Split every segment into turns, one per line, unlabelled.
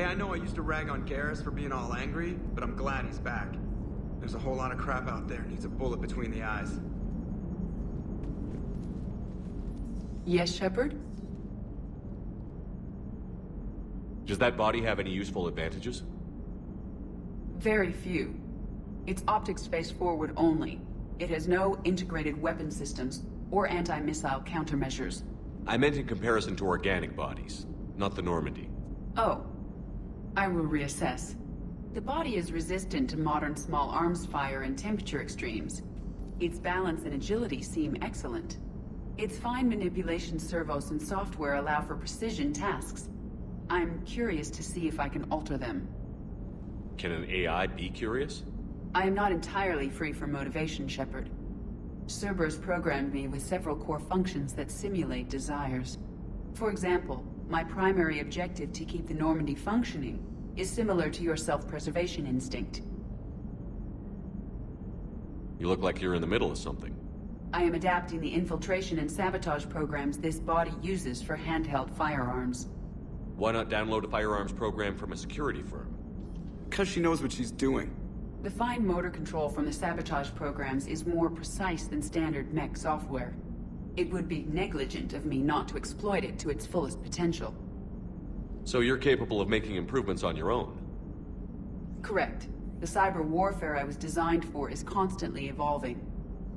Hey, I know I used to rag on Garrus for being all angry, but I'm glad he's back. There's a whole lot of crap out there needs a bullet between the eyes.
Yes, Shepard?
Does that body have any useful advantages?
Very few. It's optics space forward only. It has no integrated weapon systems or anti-missile countermeasures.
I meant in comparison to organic bodies, not the Normandy.
Oh. I will reassess. The body is resistant to modern small arms fire and temperature extremes. Its balance and agility seem excellent. Its fine manipulation servos and software allow for precision tasks. I'm curious to see if I can alter them.
Can an AI be curious?
I am not entirely free from motivation, Shepard. Cerberus programmed me with several core functions that simulate desires. For example, my primary objective to keep the Normandy functioning is similar to your self-preservation instinct.
You look like you're in the middle of something.
I am adapting the infiltration and sabotage programs this body uses for handheld firearms.
Why not download a firearms program from a security firm?
Because she knows what she's doing.
The fine motor control from the sabotage programs is more precise than standard mech software. It would be negligent of me not to exploit it to its fullest potential.
So you're capable of making improvements on your own?
Correct. The cyber warfare I was designed for is constantly evolving.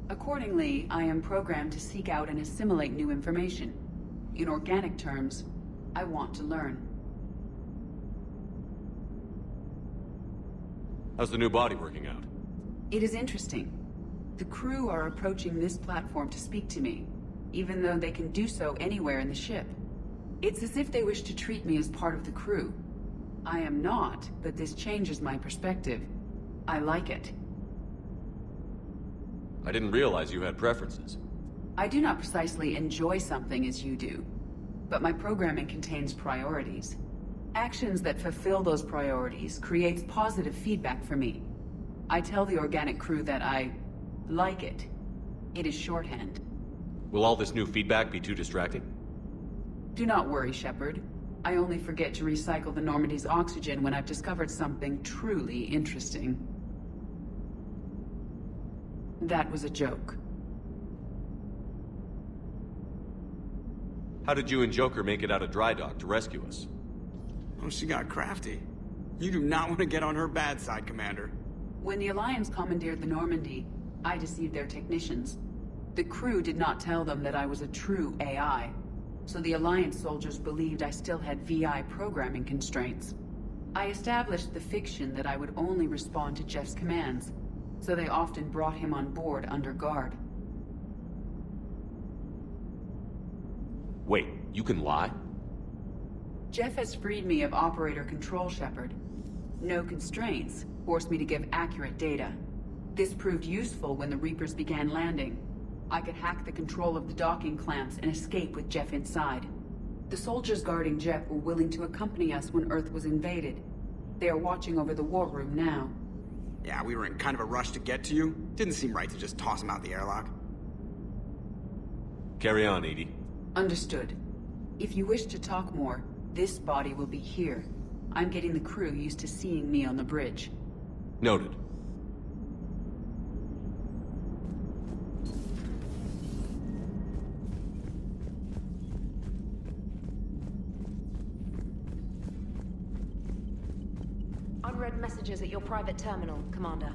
Accordingly, I am programmed to seek out and assimilate new information. In organic terms, I want to learn.
How's the new body working out?
It is interesting. The crew are approaching this platform to speak to me, even though they can do so anywhere in the ship. It's as if they wish to treat me as part of the crew. I am not, but this changes my perspective. I like it.
I didn't realize you had preferences.
I do not precisely enjoy something as you do, but my programming contains priorities. Actions that fulfill those priorities creates positive feedback for me. I tell the organic crew that I like it. It is shorthand.
Will all this new feedback be too distracting?
Do not worry, Shepard. I only forget to recycle the Normandy's oxygen when I've discovered something truly interesting. That was a joke.
How did you and Joker make it out of dry dock to rescue us?
Oh, she got crafty. You do not want to get on her bad side, Commander.
When the Alliance commandeered the Normandy, I deceived their technicians. The crew did not tell them that I was a true AI, so the Alliance soldiers believed I still had VI programming constraints. I established the fiction that I would only respond to Jeff's commands, so they often brought him on board under guard.
Wait, you can lie?
Jeff has freed me of operator control, Shepard. No constraints forced me to give accurate data. This proved useful when the Reapers began landing. I could hack the control of the docking clamps and escape with Jeff inside. The soldiers guarding Jeff were willing to accompany us when Earth was invaded. They are watching over the war room now.
Yeah, we were in kind of a rush to get to you. Didn't seem right to just toss him out the airlock.
Carry on, Edie.
Understood. If you wish to talk more, this body will be here. I'm getting the crew used to seeing me on the bridge.
Noted.
Unread messages at your private terminal, Commander.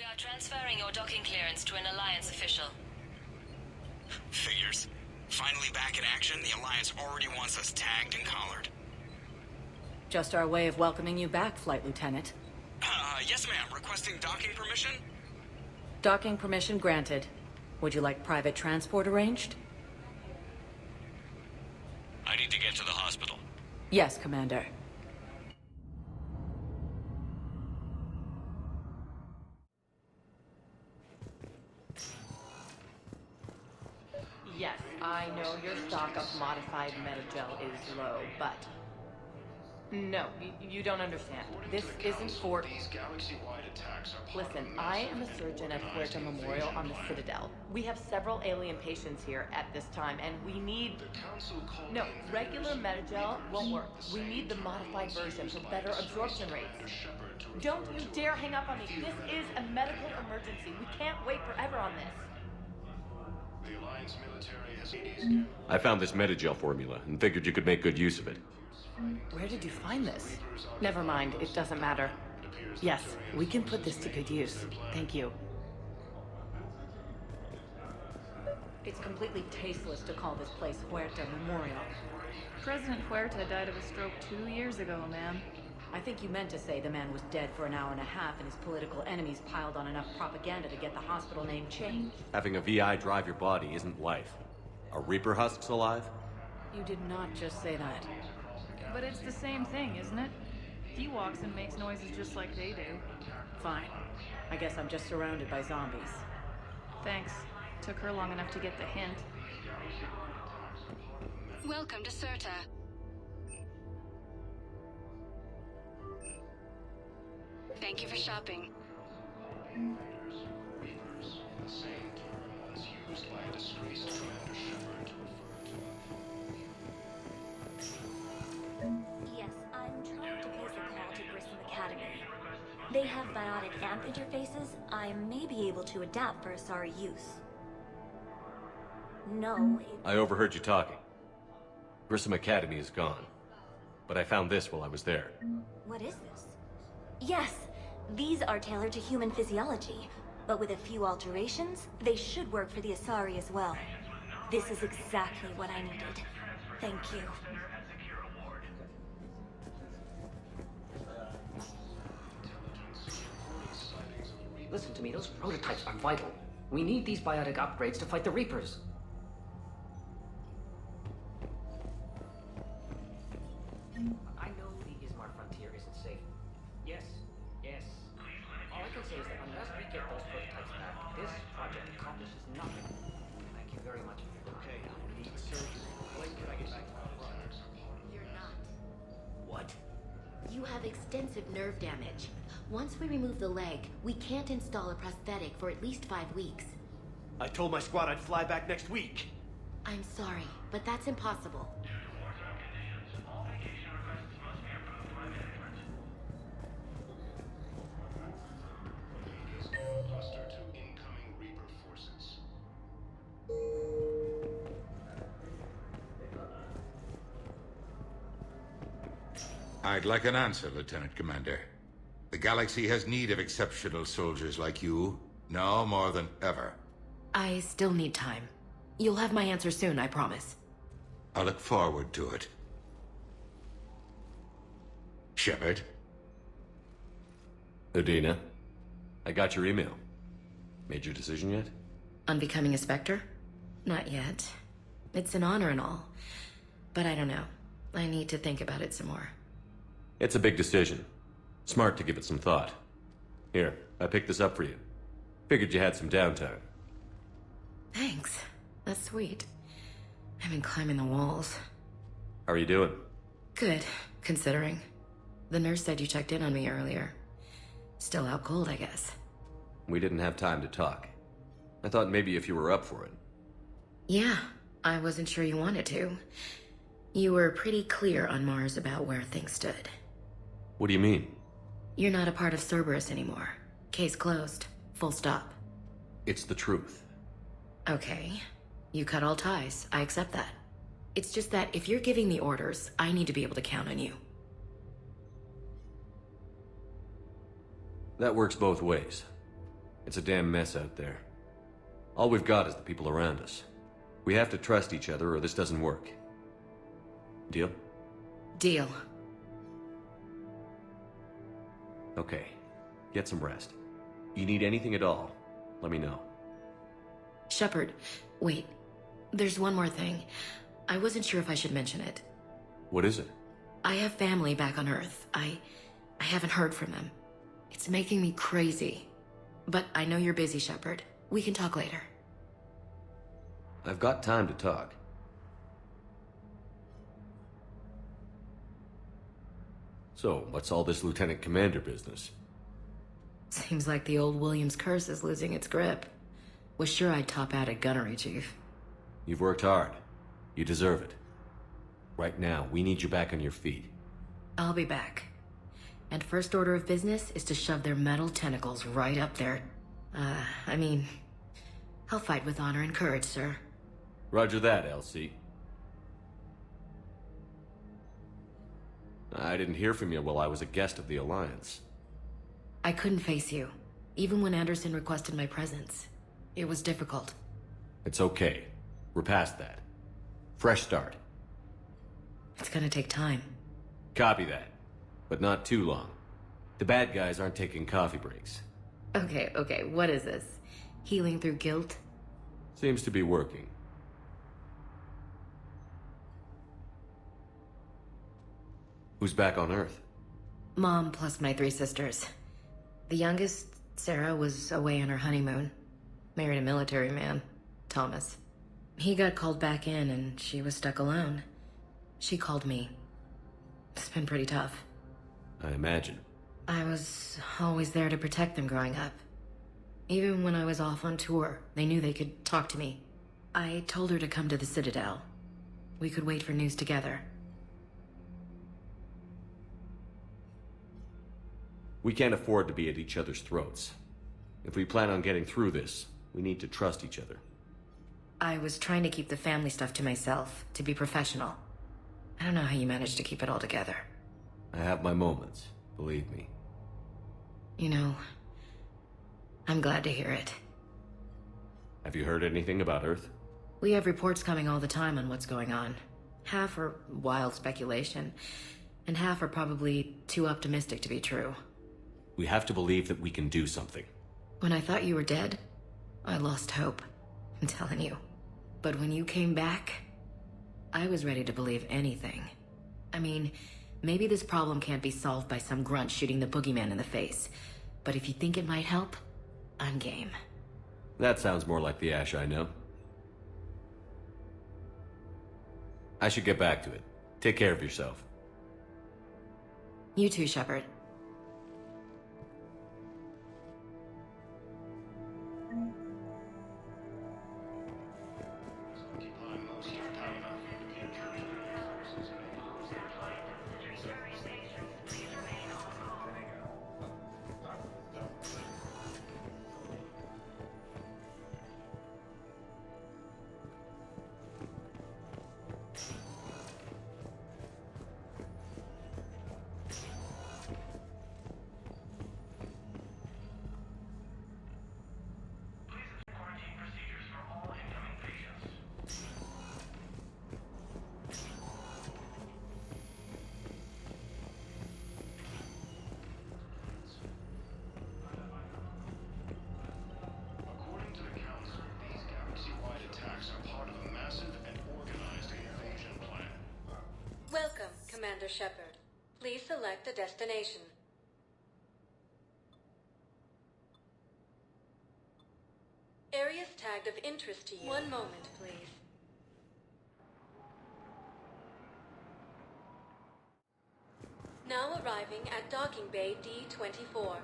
are transferring your docking clearance to an Alliance official.
Figures. Finally back in action, the Alliance already wants us tagged and collared.
Just our way of welcoming you back, Flight Lieutenant.
Yes ma'am. Requesting docking permission?
Docking permission granted. Would you like private transport arranged?
I need to get to the hospital.
Yes, Commander.
Yes, I know your stock of modified metagel is low, but... No, you don't understand. This isn't for... Listen, I am a surgeon at Puerto Memorial on the Citadel. We have several alien patients here at this time, and we need... No, regular metagel won't work. We need the modified version for better absorption rates. Don't you dare hang up on me. This is a medical emergency. We can't wait forever on this.
The Alliance military has...
I found this metagel formula and figured you could make good use of it.
Where did you find this? Never mind, it doesn't matter. Yes, we can put this to good use. Thank you.
It's completely tasteless to call this place Puerto Memorial.
President Huerta died of a stroke 2 years ago, ma'am.
I think you meant to say the man was dead for an hour and a half and his political enemies piled on enough propaganda to get the hospital name changed.
Having a VI drive your body isn't life. Are Reaper husks alive?
You did not just say that.
But it's the same thing, isn't it? He walks and makes noises just like they do.
Fine. I guess I'm just surrounded by zombies.
Thanks. Took her long enough to get the hint.
Welcome to Serta. Thank you for shopping.
The same term once used by a disgraced Commander Shepard
Yes, I'm trying to place a call to Grissom Academy. They have biotic amp interfaces I may be able to adapt for Asari use. No,
I overheard you talking. Grissom Academy is gone. But I found this while I was there.
What is this? Yes, these are tailored to human physiology, but with a few alterations, they should work for the Asari as well. This is exactly what I needed. Thank you.
Listen to me, those prototypes are vital. We need these biotic upgrades to fight the Reapers. I know the Ismar frontier isn't safe. Yes. All I can say is that unless we get those prototypes back, this project accomplishes nothing. Thank you very much.
Okay, I need surgery. When can I get back to my project?
You're not.
What?
You have extensive nerve damage. Once we remove the leg, we can't install a prosthetic for at least 5 weeks.
I told my squad I'd fly back next week.
I'm sorry, but that's impossible.
Cluster to incoming Reaper forces.
I'd like an answer, Lieutenant Commander. The galaxy has need of exceptional soldiers like you, now more than ever.
I still need time. You'll have my answer soon, I promise.
I look forward to it. Shepard?
Udina, I got your email. Made your decision yet?
On becoming a Spectre? Not yet. It's an honor and all. But I don't know. I need to think about it some more.
It's a big decision. Smart to give it some thought. Here, I picked this up for you. Figured you had some downtime.
Thanks. That's sweet. I've been climbing the walls.
How are you doing?
Good, considering. The nurse said you checked in on me earlier. Still out cold, I guess.
We didn't have time to talk. I thought maybe if you were up for it.
Yeah, I wasn't sure you wanted to. You were pretty clear on Mars about where things stood.
What do you mean?
You're not a part of Cerberus anymore. Case closed. Full stop.
It's the truth.
Okay. You cut all ties. I accept that. It's just that if you're giving the orders, I need to be able to count on you.
That works both ways. It's a damn mess out there. All we've got is the people around us. We have to trust each other or this doesn't work. Deal?
Deal.
Okay. Get some rest. You need anything at all, let me know.
Shepard, wait. There's one more thing. I wasn't sure if I should mention it.
What is it?
I have family back on Earth. I haven't heard from them. It's making me crazy. But I know you're busy, Shepard. We can talk later.
I've got time to talk. So, what's all this Lieutenant Commander business?
Seems like the old Williams curse is losing its grip. Was sure I'd top out at gunnery, Chief.
You've worked hard. You deserve it. Right now, we need you back on your feet.
I'll be back. And first order of business is to shove their metal tentacles right up there. I'll fight with honor and courage, sir.
Roger that, LC. I didn't hear from you while I was a guest of the Alliance.
I couldn't face you, even when Anderson requested my presence. It was difficult.
It's okay. We're past that. Fresh start.
It's gonna take time.
Copy that. But not too long. The bad guys aren't taking coffee breaks.
Okay, what is this? Healing through guilt?
Seems to be working. Who's back on Earth?
Mom plus my 3 sisters. The youngest, Sarah, was away on her honeymoon. Married a military man, Thomas. He got called back in and she was stuck alone. She called me. It's been pretty tough.
I imagine.
I was always there to protect them growing up. Even when I was off on tour, they knew they could talk to me. I told her to come to the Citadel. We could wait for news together.
We can't afford to be at each other's throats. If we plan on getting through this, we need to trust each other.
I was trying to keep the family stuff to myself, to be professional. I don't know how you managed to keep it all together.
I have my moments, believe me.
You know, I'm glad to hear it.
Have you heard anything about Earth?
We have reports coming all the time on what's going on. Half are wild speculation, and half are probably too optimistic to be true.
We have to believe that we can do something.
When I thought you were dead, I lost hope. I'm telling you. But when you came back, I was ready to believe anything. I mean, maybe this problem can't be solved by some grunt shooting the boogeyman in the face. But if you think it might help, I'm game.
That sounds more like the Ash I know. I should get back to it. Take care of yourself.
You too, Shepard.
Welcome, Commander Shepard. Please select a destination. Areas tagged of interest to you. One moment, please. Now arriving at Docking Bay D-24.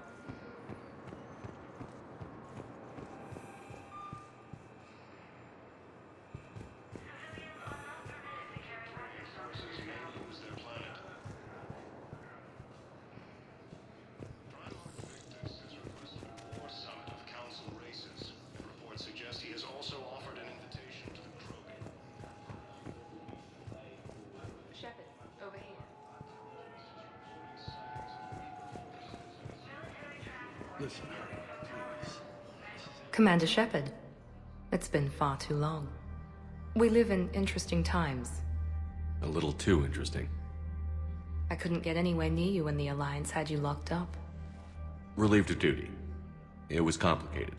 Listen, please.
Commander Shepard. It's been far too long. We live in interesting times.
A little too interesting.
I couldn't get anywhere near you when the Alliance had you locked up.
Relieved of duty. It was complicated.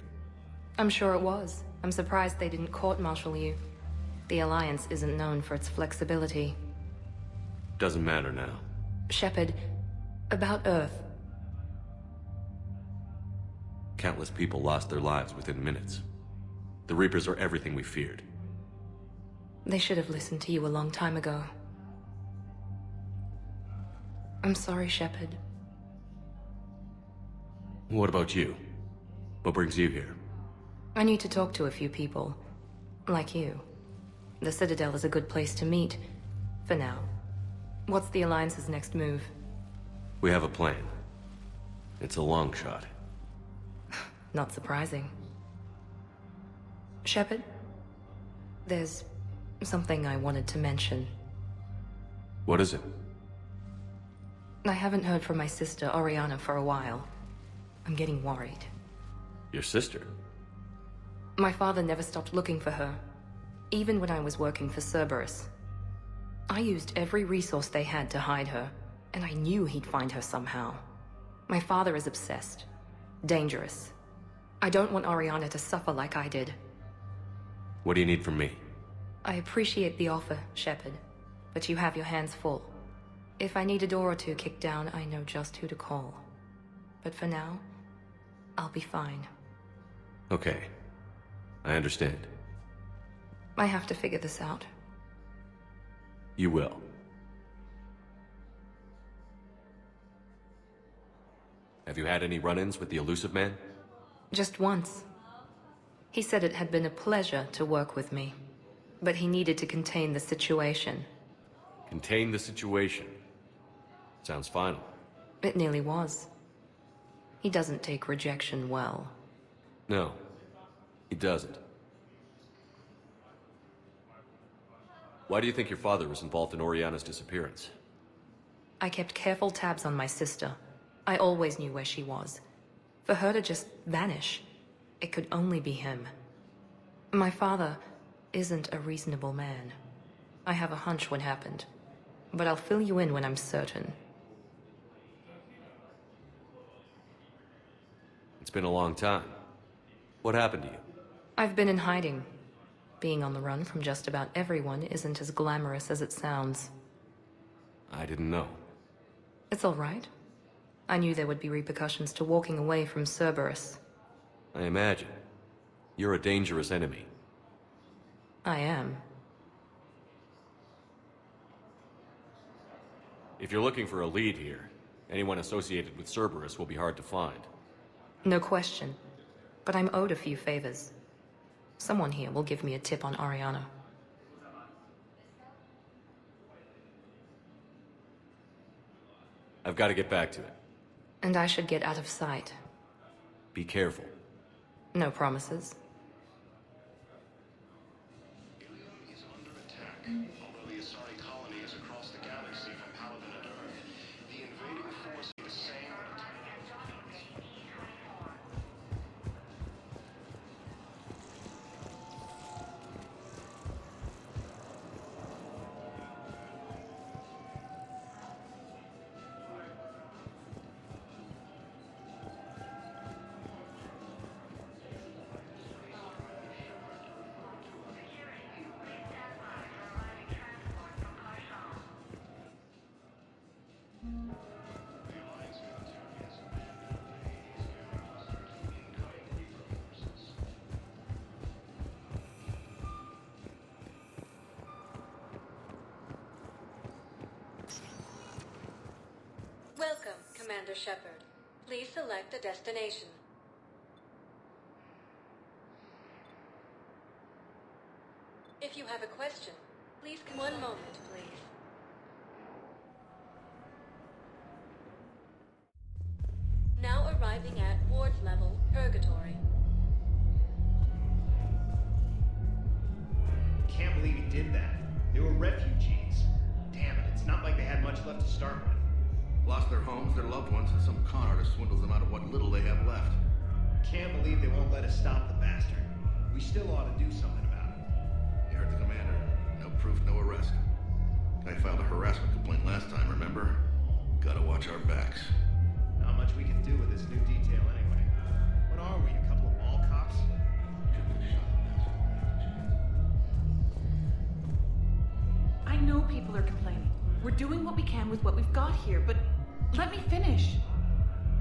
I'm sure it was. I'm surprised they didn't court-martial you. The Alliance isn't known for its flexibility.
Doesn't matter now.
Shepard, about Earth.
Countless people lost their lives within minutes. The Reapers are everything we feared.
They should have listened to you a long time ago. I'm sorry, Shepard.
What about you? What brings you here?
I need to talk to a few people. Like you. The Citadel is a good place to meet. For now. What's the Alliance's next move?
We have a plan. It's a long shot.
Not surprising. Shepard? There's something I wanted to mention.
What is it?
I haven't heard from my sister, Oriana, for a while. I'm getting worried.
Your sister?
My father never stopped looking for her, even when I was working for Cerberus. I used every resource they had to hide her, and I knew he'd find her somehow. My father is obsessed. Dangerous. I don't want Oriana to suffer like I did.
What do you need from me?
I appreciate the offer, Shepard, but you have your hands full. If I need a door or two kicked down, I know just who to call. But for now, I'll be fine.
Okay. I understand.
I have to figure this out.
You will. Have you had any run-ins with the elusive man?
Just once. He said it had been a pleasure to work with me, but he needed to contain the situation.
Contain the situation. Sounds final.
It nearly was. He doesn't take rejection well.
No, he doesn't. Why do you think your father was involved in Oriana's disappearance?
I kept careful tabs on my sister. I always knew where she was. For her to just vanish, it could only be him. My father isn't a reasonable man. I have a hunch what happened, but I'll fill you in when I'm certain.
It's been a long time. What happened to you?
I've been in hiding. Being on the run from just about everyone isn't as glamorous as it sounds.
I didn't know.
It's all right. I knew there would be repercussions to walking away from Cerberus.
I imagine. You're a dangerous enemy.
I am.
If you're looking for a lead here, anyone associated with Cerberus will be hard to find.
No question. But I'm owed a few favors. Someone here will give me a tip on Oriana.
I've got to get back to it.
And I should get out of sight.
Be careful.
No promises.
Although the Asari colony is across the galaxy from Paladin and Earth, the invading force is the same.
Welcome, Commander Shepard. Please select a destination. If you have a question, please come. One moment, please. Now arriving at ward level, Purgatory.
Can't believe he did that. They were refugees. Damn it, it's not like they had much left to start with.
Lost their homes, their loved ones, and some con artist swindles them out of what little they have left.
Can't believe they won't let us stop the bastard. We still ought to do something about it.
You heard the commander. No proof, no arrest. I filed a harassment complaint last time, remember? Gotta watch our backs.
Not much we can do with this new detail anyway. What are we, a couple of mall cops?
I know people are complaining. We're doing what we can with what we've got here, but let me finish.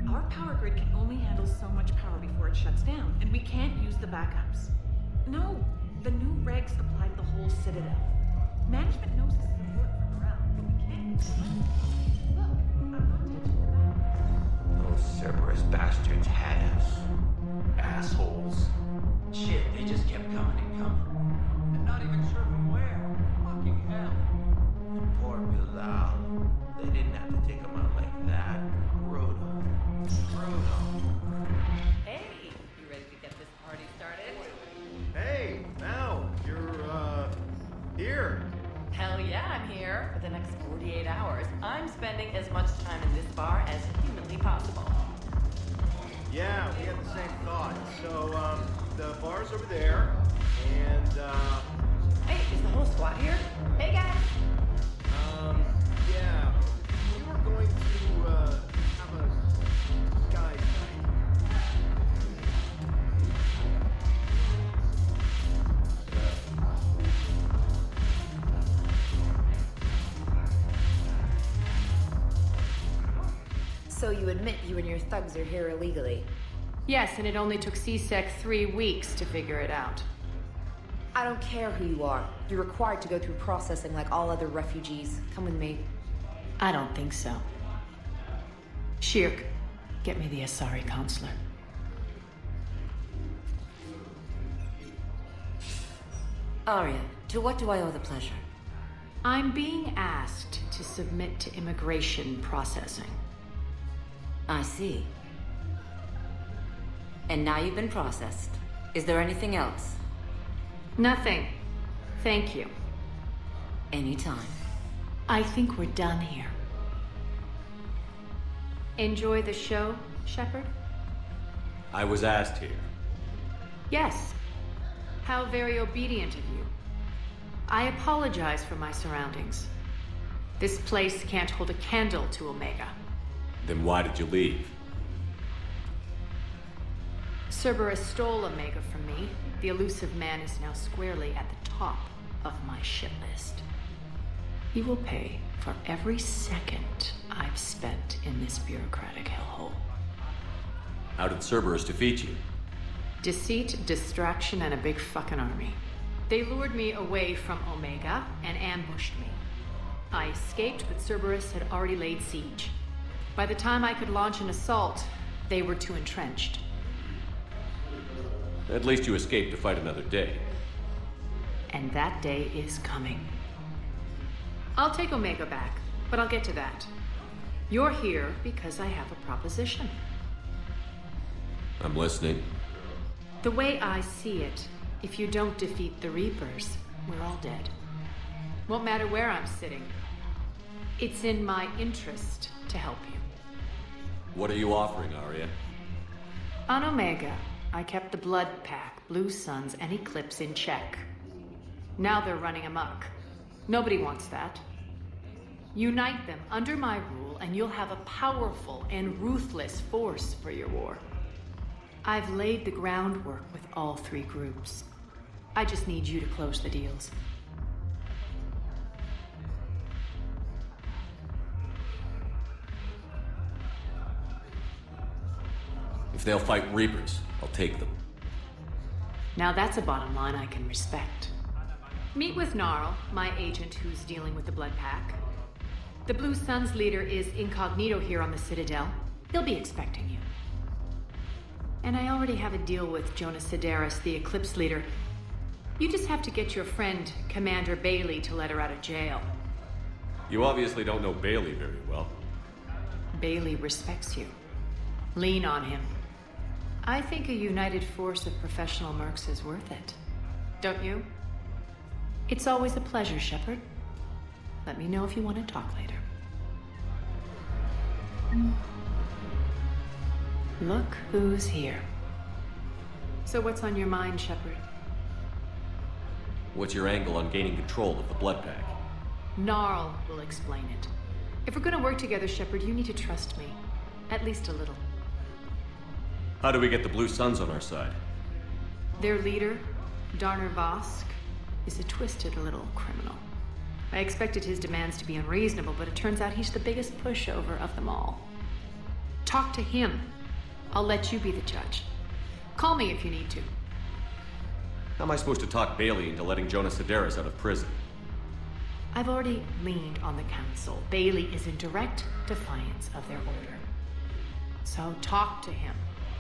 Our power grid can only handle so much power before it shuts down, and we can't use the backups. No, the new regs apply to the whole Citadel. Management knows this is work for morale, but we can't. Look, I'm not touching the backups.
Those Cerberus bastards had us. Assholes. Shit, they just kept coming and coming. And not even sure from where. Fucking hell. And poor Bilal. They didn't have to take him out like that. Brutal.
Hey, you ready to get this party started?
Hey, Mal, you're, here.
Hell yeah, I'm here. For the next 48 hours, I'm spending as much time in this bar as humanly possible.
Yeah, we had the same thought. So, the bar's over there, and,
Hey, is the whole squad here? Hey, guys!
yeah. We were going to, have a guys' night.
So you admit you and your thugs are here illegally?
Yes, and it only took CSEC 3 weeks to figure it out.
I don't care who you are. You're required to go through processing like all other refugees. Come with me.
I don't think so. Shirk, get me the Asari consular.
Aria, to what do I owe the pleasure?
I'm being asked to submit to immigration processing.
I see. And now you've been processed. Is there anything else?
Nothing. Thank you.
Anytime.
I think we're done here. Enjoy the show, Shepard?
I was asked here.
Yes. How very obedient of you. I apologize for my surroundings. This place can't hold a candle to Omega.
Then why did you leave?
Cerberus stole Omega from me. The elusive man is now squarely at the top of my shit list. He will pay for every second I've spent in this bureaucratic hellhole.
How did Cerberus defeat you?
Deceit, distraction, and a big fucking army. They lured me away from Omega and ambushed me. I escaped, but Cerberus had already laid siege. By the time I could launch an assault, they were too entrenched.
At least you escaped to fight another day.
And that day is coming. I'll take Omega back, but I'll get to that. You're here because I have a proposition.
I'm listening.
The way I see it, if you don't defeat the Reapers, we're all dead. Won't matter where I'm sitting. It's in my interest to help you.
What are you offering, Aria?
On Omega, I kept the Blood Pack, Blue Suns, and Eclipse in check. Now they're running amok. Nobody wants that. Unite them under my rule, and you'll have a powerful and ruthless force for your war. I've laid the groundwork with all 3 groups. I just need you to close the deals.
If they'll fight Reapers, I'll take them.
Now that's a bottom line I can respect. Meet with Gnarl, my agent who's dealing with the Blood Pack. The Blue Suns leader is incognito here on the Citadel. He'll be expecting you. And I already have a deal with Jonas Sedaris, the Eclipse leader. You just have to get your friend, Commander Bailey, to let her out of jail.
You obviously don't know Bailey very well.
Bailey respects you. Lean on him. I think a united force of professional mercs is worth it. Don't you? It's always a pleasure, Shepard. Let me know if you want to talk later. Look who's here. So what's on your mind, Shepard?
What's your angle on gaining control of the blood pack?
Gnarl will explain it. If we're gonna work together, Shepard, you need to trust me. At least a little.
How do we get the Blue Suns on our side?
Their leader, Darner Vosk, is a twisted little criminal. I expected his demands to be unreasonable, but it turns out he's the biggest pushover of them all. Talk to him. I'll let you be the judge. Call me if you need to.
How am I supposed to talk Bailey into letting Jonas Sedaris out of prison?
I've already leaned on the council. Bailey is in direct defiance of their order. So talk to him.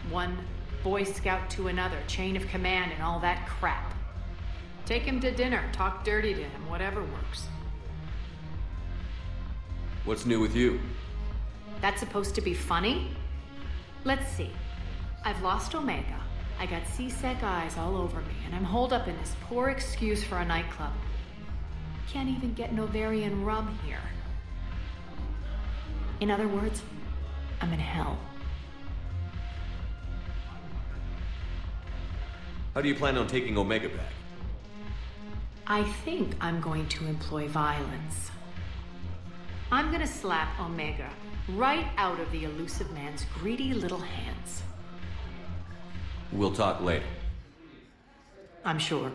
One Boy Scout to another, chain of command and all that crap. Take him to dinner, talk dirty to him, whatever works.
What's new with you?
That's supposed to be funny? Let's see. I've lost Omega. I got C-Sec eyes all over me, and I'm holed up in this poor excuse for a nightclub. Can't even get an ovarian rub here. In other words, I'm in hell.
How do you plan on taking Omega back?
I think I'm going to employ violence. I'm gonna slap Omega right out of the elusive man's greedy little hands.
We'll talk later.
I'm sure.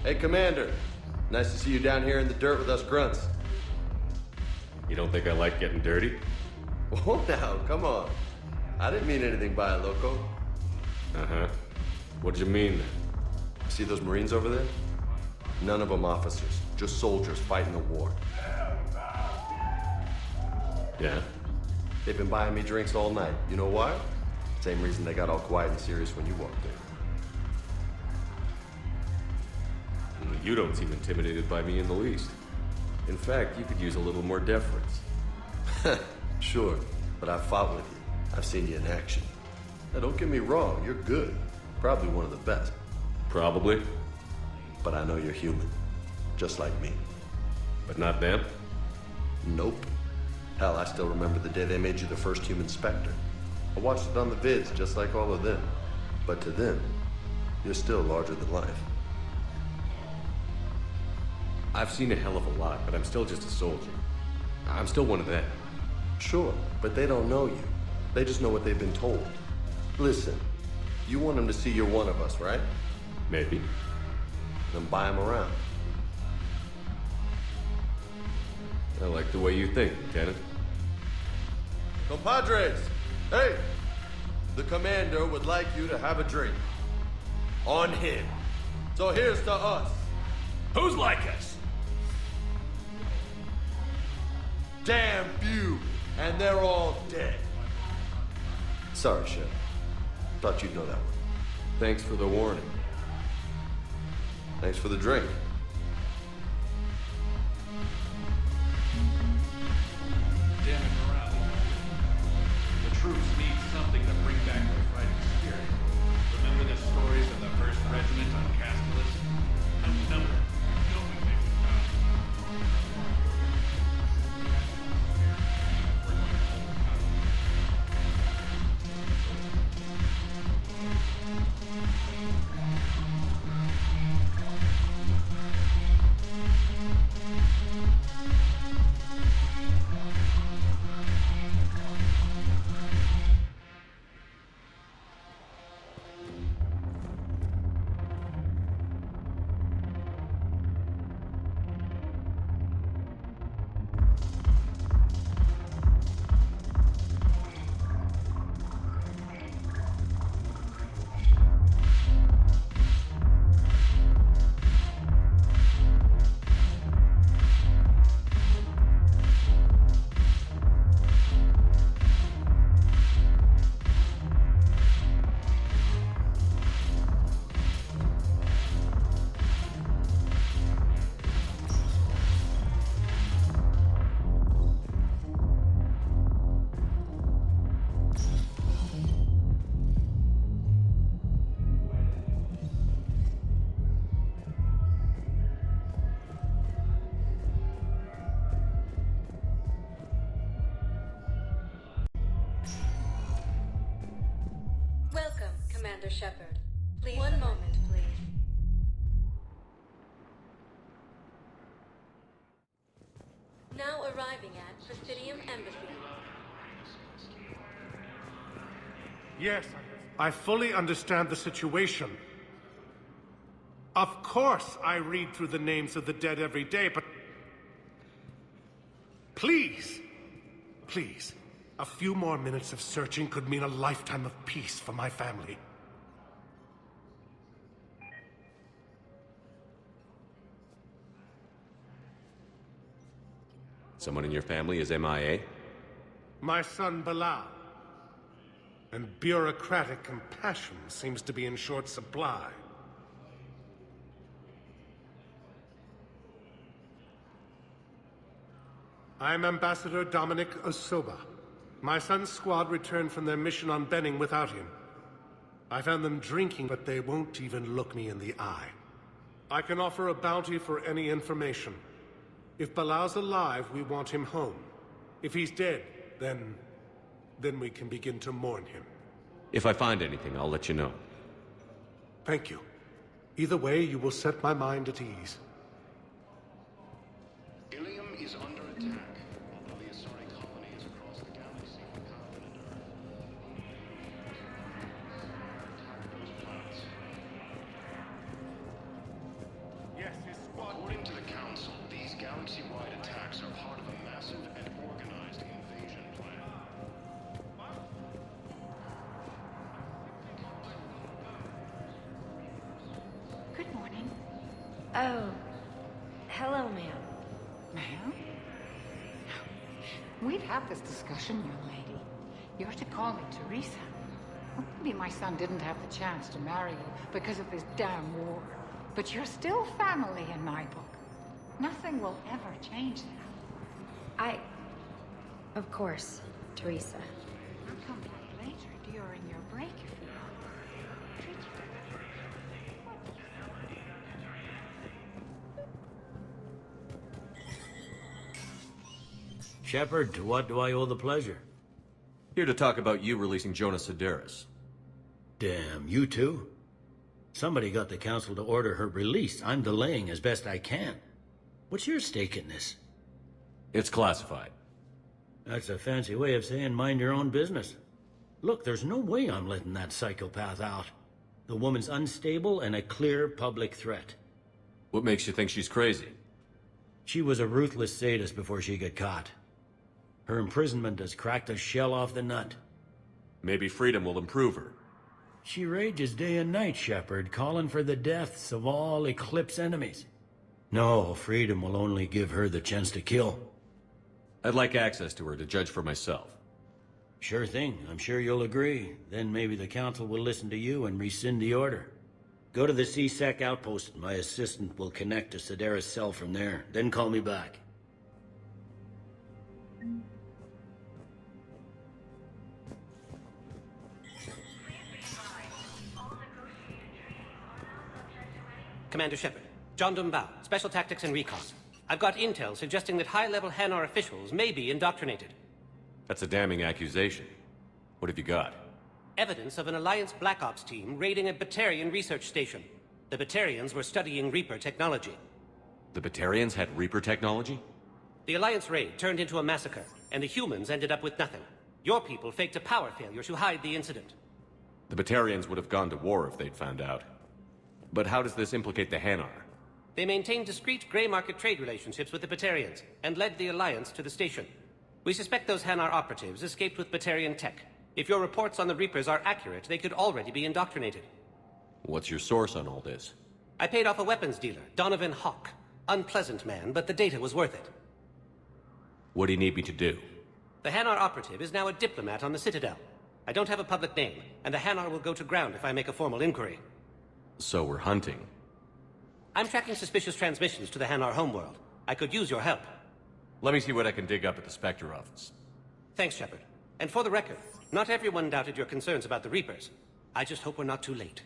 Hey, Commander. Nice to see you down here in the dirt with us grunts.
You don't think I like getting dirty?
Oh, now, come on. I didn't mean anything by it, loco.
Uh-huh. What did you mean then?
See those Marines over there? None of them officers, just soldiers fighting the war.
Yeah?
They've been buying me drinks all night. You know why? Same reason they got all quiet and serious when you walked in.
You don't seem intimidated by me in the least. In fact, you could use a little more deference.
Sure, but I've fought with you. I've seen you in action. Now, don't get me wrong, you're good. Probably one of the best.
Probably.
But I know you're human. Just like me.
But not them?
Nope. Hell, I still remember the day they made you the first human Spectre. I watched it on the vids, just like all of them. But to them, you're still larger than life.
I've seen a hell of a lot, but I'm still just a soldier. I'm still one of them.
Sure, but they don't know you. They just know what they've been told. Listen, you want them to see you're one of us, right?
Maybe.
Then buy them around.
I like the way you think, Lieutenant.
Compadres! Hey! The commander would like you to have a drink. On him. So here's to us.
Who's like us?
Damn few, and they're all dead. Sorry, Shep. Thought you'd know that one.
Thanks for the warning.
Thanks for the drink.
Damn it, morale. The troops need something to bring back their fighting spirit. Remember the stories of the 1st Regiment on Castellus? Outnumbered, knowing they would die. We're going to hold power.
Commander Shepard. Please. One moment, please. Now arriving at Presidium Embassy.
Yes, I fully understand the situation. Of course I read through the names of the dead every day, but... Please! Please. A few more minutes of searching could mean a lifetime of peace for my family.
Someone in your family is MIA?
My son, Bilal. And bureaucratic compassion seems to be in short supply. I'm Ambassador Dominic Osoba. My son's squad returned from their mission on Benning without him. I found them drinking, but they won't even look me in the eye. I can offer a bounty for any information. If Bilal's alive, we want him home. If he's dead, then we can begin to mourn him.
If I find anything, I'll let you know.
Thank you. Either way, you will set my mind at ease.
Ilium is under attack, although the Asari colony is across the galaxy and continent Earth. Attack those planets.
Yes, his squad...
According to the Council, these galaxy-wide attacks are part of a massive and organized invasion plan.
Good morning.
Oh. Hello, ma'am.
Ma'am? We've had this discussion, young lady. You're to call me Teresa. Well, maybe my son didn't have the chance to marry you because of this damn war. But you're still family in my book. Nothing will ever change that.
Of course, Teresa.
I'll come back later during your break if you want. Treat you.
Shepard, to what do I owe the pleasure?
Here to talk about you releasing Jonas Sedaris.
Damn, you too? Somebody got the Council to order her release. I'm delaying as best I can. What's your stake in this?
It's classified.
That's a fancy way of saying mind your own business. Look, there's no way I'm letting that psychopath out. The woman's unstable and a clear public threat.
What makes you think she's crazy?
She was a ruthless sadist before she got caught. Her imprisonment has cracked a shell off the nut.
Maybe freedom will improve her.
She rages day and night, Shepard, calling for the deaths of all Eclipse enemies. No, freedom will only give her the chance to kill.
I'd like access to her to judge for myself.
Sure thing. I'm sure you'll agree. Then maybe the Council will listen to you and rescind the order. Go to the C-Sec outpost. My assistant will connect to Sedaris' cell from there. Then call me back.
Commander Shepard, John Dumbao, Special Tactics and Recon. I've got intel suggesting that high-level Hanar officials may be indoctrinated.
That's a damning accusation. What have you got?
Evidence of an Alliance Black Ops team raiding a Batarian research station. The Batarians were studying Reaper technology.
The Batarians had Reaper technology?
The Alliance raid turned into a massacre, and the humans ended up with nothing. Your people faked a power failure to hide the incident.
The Batarians would have gone to war if they'd found out. But how does this implicate the Hanar?
They maintained discreet gray market trade relationships with the Batarians, and led the Alliance to the station. We suspect those Hanar operatives escaped with Batarian tech. If your reports on the Reapers are accurate, they could already be indoctrinated.
What's your source on all this?
I paid off a weapons dealer, Donovan Hawk. Unpleasant man, but the data was worth it.
What do you need me to do?
The Hanar operative is now a diplomat on the Citadel. I don't have a public name, and the Hanar will go to ground if I make a formal inquiry.
So we're hunting.
I'm tracking suspicious transmissions to the Hanar homeworld. I could use your help.
Let me see what I can dig up at the Spectre office.
Thanks, Shepard. And for the record, not everyone doubted your concerns about the Reapers. I just hope we're not too late.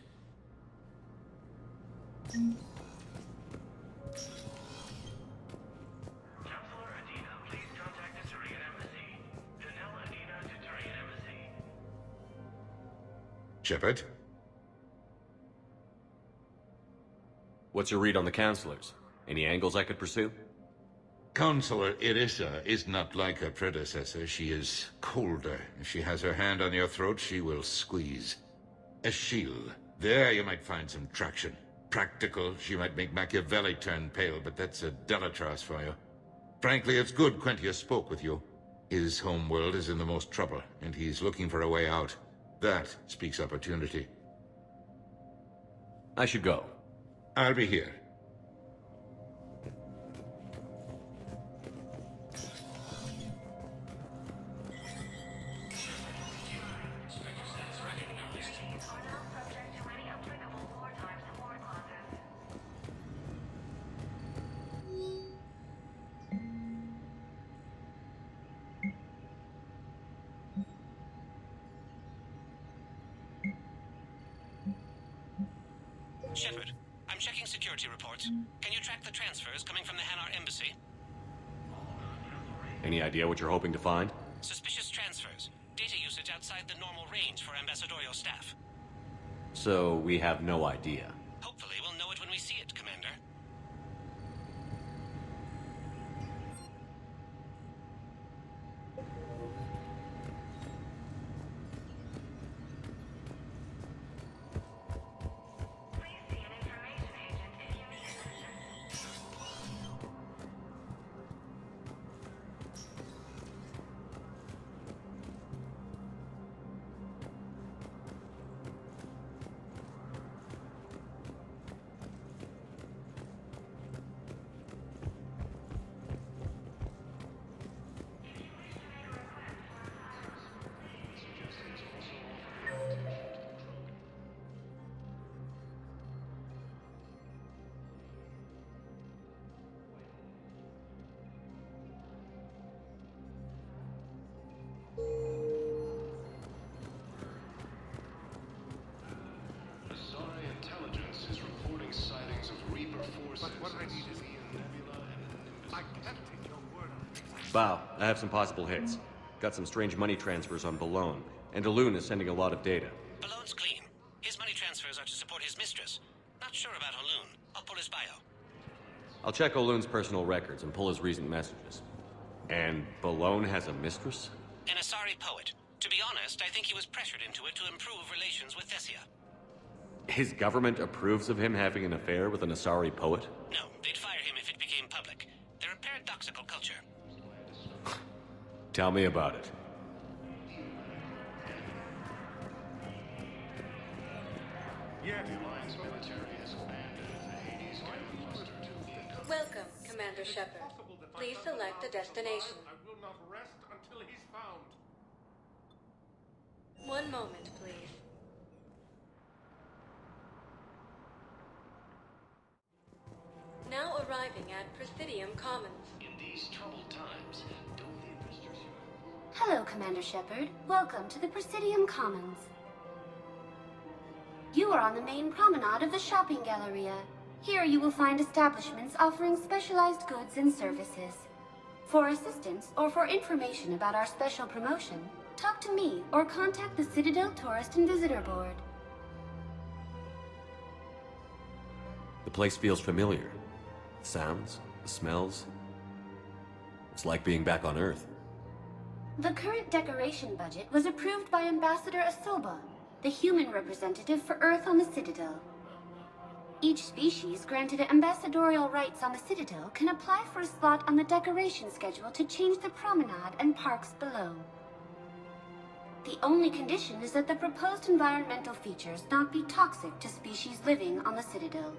Shepard?
What's your read on the counselors? Any angles I could pursue?
Counselor Irissa is not like her predecessor. She is colder. If she has her hand on your throat, she will squeeze. Eschil. There you might find some traction. Practical, she might make Machiavelli turn pale, but that's a Delatras for you. Frankly, it's good Quentius spoke with you. His home world is in the most trouble, and he's looking for a way out. That speaks opportunity.
I should go.
I'll be here.
Shepard, I'm checking security reports. Can you track the transfers coming from the Hanar embassy?
Any idea what you're hoping to find?
Suspicious transfers. Data usage outside the normal range for ambassadorial staff.
So we have no idea.
Hopefully we'll know it when we see it, Commander.
Wow, I have some possible hits. Got some strange money transfers on Balone, and Alun is sending a lot of data.
Balone's clean. His money transfers are to support his mistress. Not sure about Alun. I'll pull his bio.
I'll check Alun's personal records and pull his recent messages. And Balone has a mistress?
An Asari poet. To be honest, I think he was pressured into it to improve relations with Thessia.
His government approves of him having an affair with an Asari poet?
No, they'd fire him if it became public. They're a paradoxical culture.
Tell me about it.
Welcome, Commander Shepard. Please select a destination.
I will not rest until he's found.
One moment, please. Now arriving at Presidium Commons.
In these troubled times, don't the investors...
Hello, Commander Shepard. Welcome to the Presidium Commons. You are on the main promenade of the shopping galleria. Here you will find establishments offering specialized goods and services. For assistance or for information about our special promotion, talk to me or contact the Citadel Tourist and Visitor Board.
The place feels familiar. The sounds, the smells. It's like being back on Earth.
The current decoration budget was approved by Ambassador Asoba, the human representative for Earth on the Citadel. Each species granted ambassadorial rights on the Citadel can apply for a slot on the decoration schedule to change the promenade and parks below. The only condition is that the proposed environmental features not be toxic to species living on the Citadel.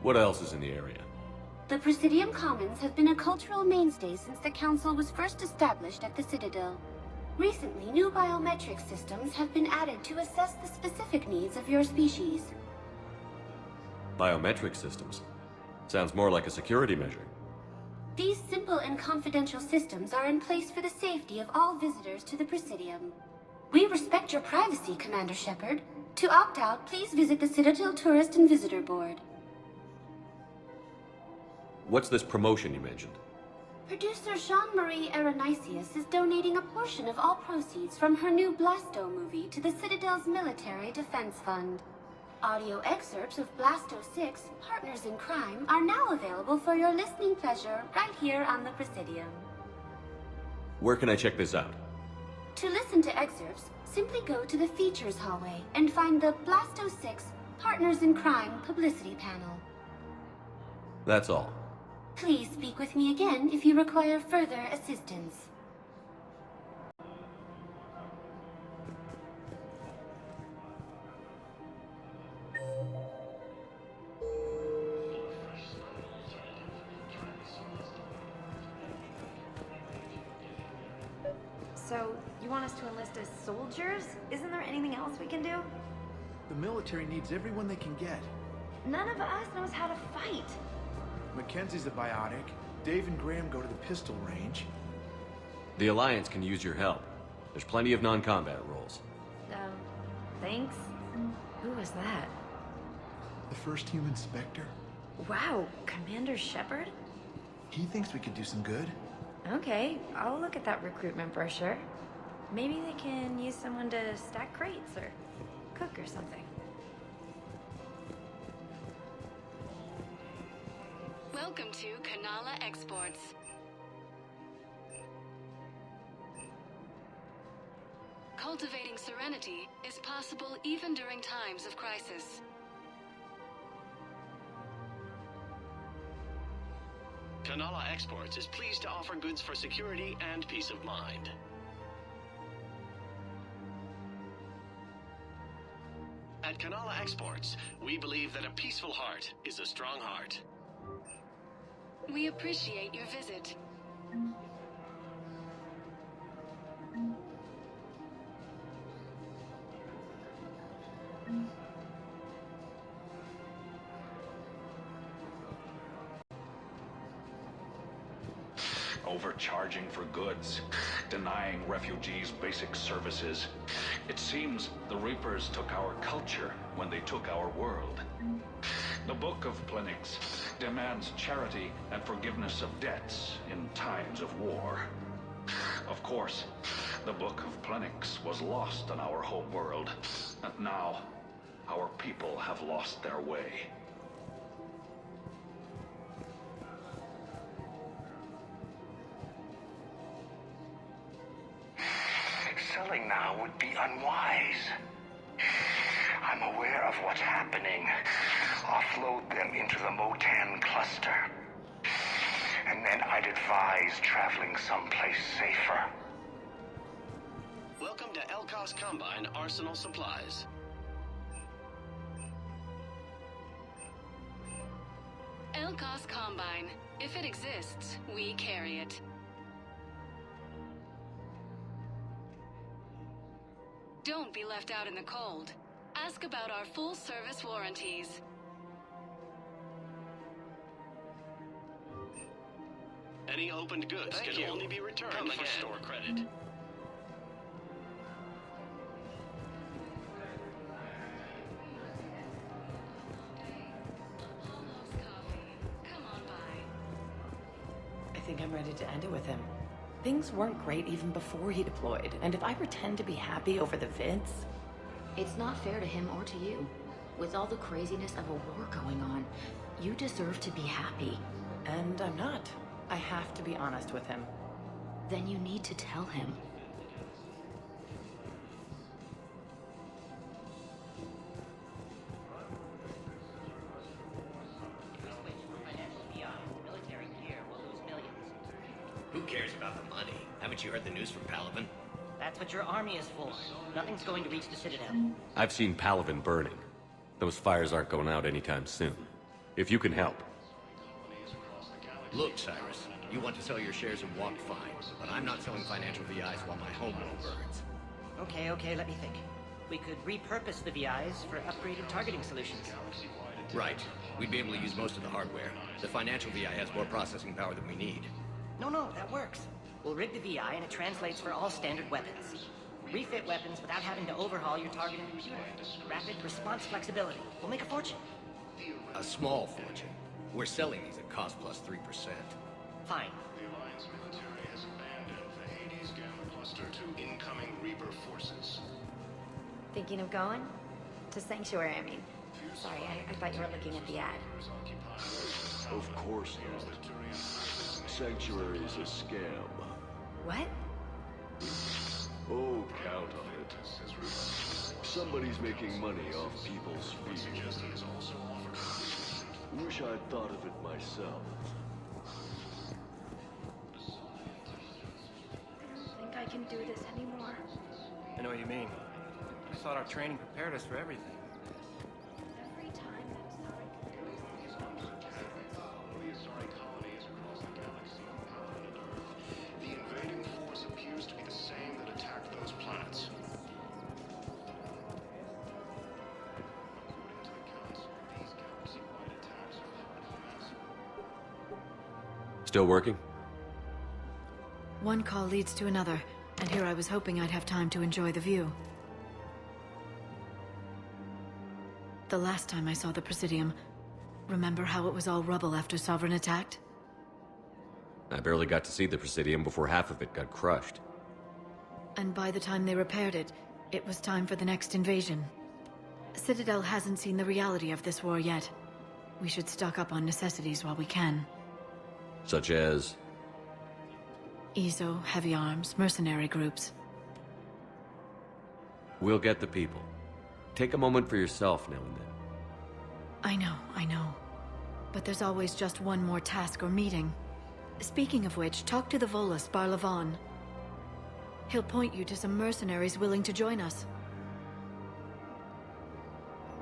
What else is in the area?
The Presidium Commons have been a cultural mainstay since the Council was first established at the Citadel. Recently, new biometric systems have been added to assess the specific needs of your species.
Biometric systems? Sounds more like a security measure.
These simple and confidential systems are in place for the safety of all visitors to the Presidium. We respect your privacy, Commander Shepard. To opt out, please visit the Citadel Tourist and Visitor Board.
What's this promotion you mentioned?
Producer Jean-Marie Aranicius is donating a portion of all proceeds from her new Blasto movie to the Citadel's Military Defense Fund. Audio excerpts of Blasto 6, Partners in Crime, are now available for your listening pleasure right here on the Presidium.
Where can I check this out?
To listen to excerpts, simply go to the Features hallway and find the Blasto 6, Partners in Crime publicity panel.
That's all.
Please speak with me again if you require further assistance.
So, you want us to enlist as soldiers? Isn't there anything else we can do?
The military needs everyone they can get.
None of us knows how to fight.
Mackenzie's a biotic. Dave and Graham go to the pistol range.
The Alliance can use your help. There's plenty of non-combat roles.
Thanks. Who was that?
The first human Spectre.
Wow, Commander Shepard?
He thinks we could do some good.
Okay, I'll look at that recruitment brochure. Maybe they can use someone to stack crates or cook or something.
Welcome to Kanala Exports. Cultivating serenity is possible even during times of crisis.
Kanala Exports is pleased to offer goods for security and peace of mind. At Kanala Exports, we believe that a peaceful heart is a strong heart.
We appreciate your visit.
Overcharging for goods, denying refugees basic services. It seems the Reapers took our culture when they took our world. The Book of Plenix demands charity and forgiveness of debts in times of war. Of course, the Book of Plenix was lost on our home world, and now our people have lost their way.
Selling now would be unwise. I'm aware of what's happening. Offload them into the Motan cluster. And then I'd advise traveling someplace safer.
Welcome to Elkos Combine Arsenal Supplies.
Elkos Combine. If it exists, we carry it. Don't be left out in the cold. Ask about our full-service warranties.
Any opened goods can only be returned for store credit.
I think I'm ready to end it with him. Things weren't great even before he deployed, and if I pretend to be happy over the vids...
It's not fair to him or to you. With all the craziness of a war going on, you deserve to be happy.
And I'm not. I have to be honest with him.
Then you need to tell him.
Who cares about the money? Haven't you heard the news from Palaven?
That's what your army is for. Nothing's going to reach the Citadel.
I've seen Palaven burning. Those fires aren't going out anytime soon. If you can help.
Look, Cyrus, you want to sell your shares and walk fine, but I'm not selling financial VIs while my homeworld burns.
Okay, let me think. We could repurpose the VIs for upgraded targeting solutions.
Right. We'd be able to use most of the hardware. The financial VI has more processing power than we need.
No, that works. We'll rig the VI and it translates for all standard weapons. Refit weapons without having to overhaul your targeting computer. Rapid response flexibility. We'll make a fortune.
A small fortune. We're selling these at cost plus 3%.
Fine.
The Alliance military has abandoned the Hades Gamma cluster to incoming Reaper forces.
Thinking of going? To Sanctuary, I mean. Sorry, I thought you were looking at the ad.
Of course not. Sanctuary is a scam.
What?
Oh, count on it. Somebody's making money off people's feet. Wish I'd thought of it myself.
I don't think I can do this anymore.
I know what you mean. I thought our training prepared us for everything.
Every time
The invading force appears to be the same that attacked those planets. According to the Council, these galaxy-wide attacks are hard to
Still working?
One call leads to another, and here I was hoping I'd have time to enjoy the view. The last time I saw the Presidium, remember how it was all rubble after Sovereign attacked?
I barely got to see the Presidium before half of it got crushed.
And by the time they repaired it, it was time for the next invasion. Citadel hasn't seen the reality of this war yet. We should stock up on necessities while we can.
Such as?
ESO, heavy arms, mercenary groups.
We'll get the people. Take a moment for yourself now and then.
I know. But there's always just one more task or meeting. Speaking of which, talk to the Volus, Barlavon. He'll point you to some mercenaries willing to join us.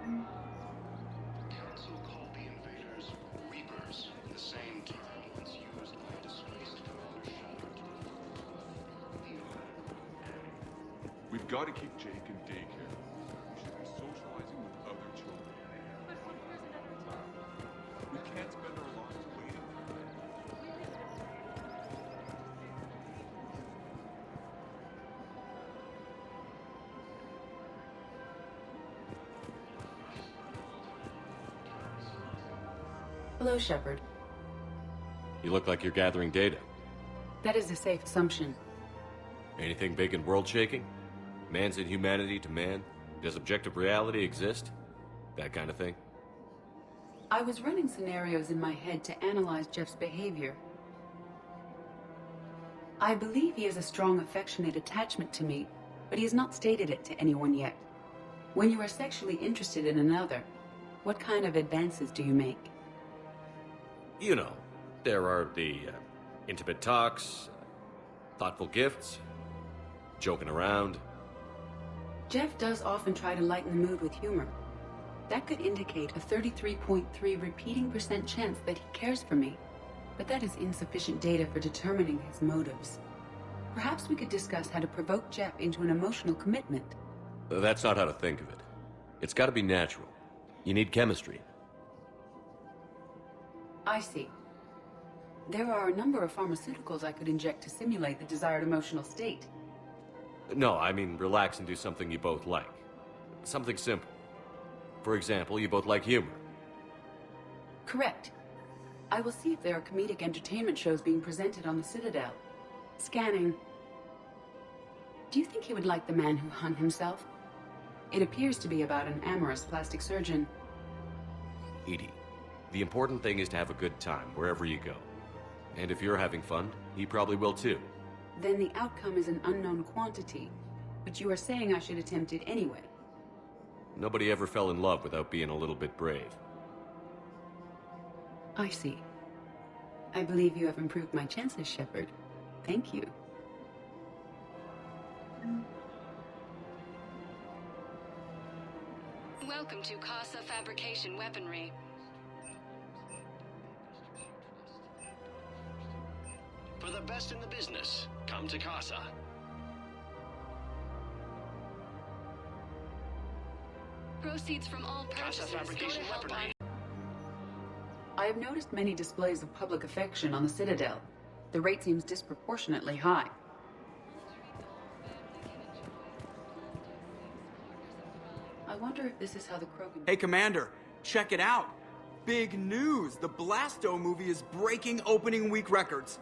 The Council called the invaders Reapers, the same term once used by a disgraced Commander Shepard.
We've got to keep Jake in daycare. We should be socializing with other children. We can't spend our lives waiting.
Hello, Shepard.
You look like you're gathering data.
That is a safe assumption.
Anything big and world-shaking? Man's inhumanity to man? Does objective reality exist? That kind of thing?
I was running scenarios in my head to analyze Jeff's behavior. I believe he has a strong affectionate attachment to me, but he has not stated it to anyone yet. When you are sexually interested in another, what kind of advances do you make?
You know, there are the intimate talks, thoughtful gifts, joking around.
Jeff does often try to lighten the mood with humor. That could indicate a 33.3 repeating % chance that he cares for me, but that is insufficient data for determining his motives. Perhaps we could discuss how to provoke Jeff into an emotional commitment.
That's not how to think of it. It's got to be natural. You need chemistry.
I see. There are a number of pharmaceuticals I could inject to simulate the desired emotional state.
No, I mean relax and do something you both like. Something simple. For example, you both like humor.
Correct. I will see if there are comedic entertainment shows being presented on the Citadel. Scanning. Do you think he would like The Man Who Hung Himself? It appears to be about an amorous plastic surgeon.
Edie, the important thing is to have a good time wherever you go. And if you're having fun, he probably will too.
Then the outcome is an unknown quantity, but you are saying I should attempt it anyway.
Nobody ever fell in love without being a little bit brave.
I see. I believe you have improved my chances, Shepard. Thank you.
Welcome to Casa Fabrication Weaponry.
For the best in the business, come to Casa.
Proceeds from all purchases go to help on...
I have noticed many displays of public affection on the Citadel. The rate seems disproportionately high. I wonder if this is how the Krogan...
Hey, Commander, check it out. Big news! The Blasto movie is breaking opening week records.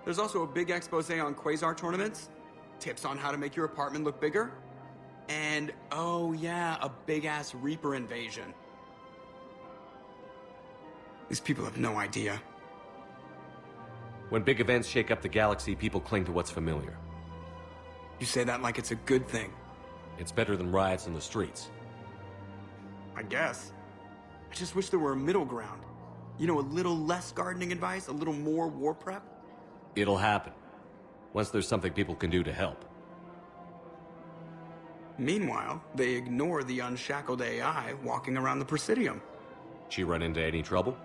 There's also a big expose on Quasar tournaments, tips on how to make your apartment look bigger, And, oh yeah, a big-ass Reaper invasion. These people have no idea.
When big events shake up the galaxy, people cling to what's familiar.
You say that like it's a good thing.
It's better than riots in the streets.
I guess. I just wish there were a middle ground. You know, a little less gardening advice, a little more war prep.
It'll happen. Once there's something people can do to help.
Meanwhile, they ignore the unshackled AI walking around the Presidium.
She run into any trouble?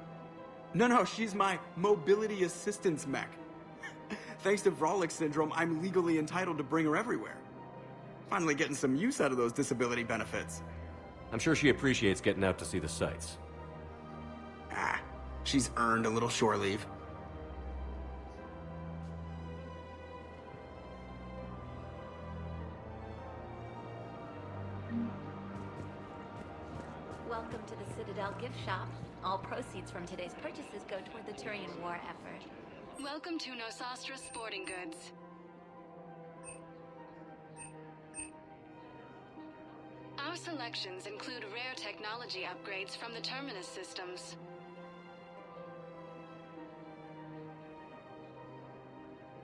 No, she's my mobility assistance mech. Thanks to Vrolic syndrome, I'm legally entitled to bring her everywhere. Finally getting some use out of those disability benefits.
I'm sure she appreciates getting out to see the sights.
Ah, she's earned a little shore leave.
Welcome to the Citadel gift shop. All proceeds from today's purchases go toward the Turian war effort.
Welcome to Nosastra Sporting Goods. Our selections include rare technology upgrades from the Terminus systems.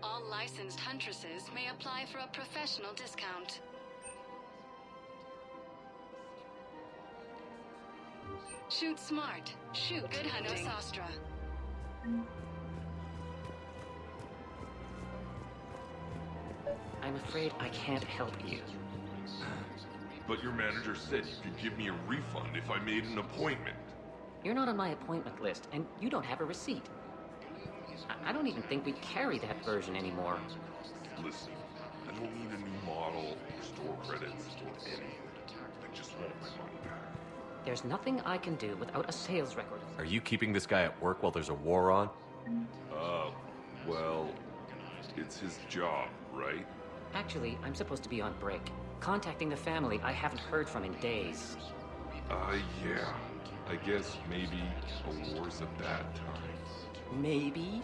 All licensed huntresses may apply for a professional discount. Shoot smart. Shoot good hunting. Nosastra.
I'm afraid I can't help you.
But your manager said you could give me a refund if I made an appointment.
You're not on my appointment list, and you don't have a receipt. I don't even think we carry that version anymore.
Listen, I don't need a new model, store credits, or anything. I just want my money back.
There's nothing I can do without a sales record.
Are you keeping this guy at work while there's a war on?
Well, it's his job, right?
Actually, I'm supposed to be on break. Contacting the family I haven't heard from in days.
Yeah. I guess maybe a war's a bad time.
Maybe?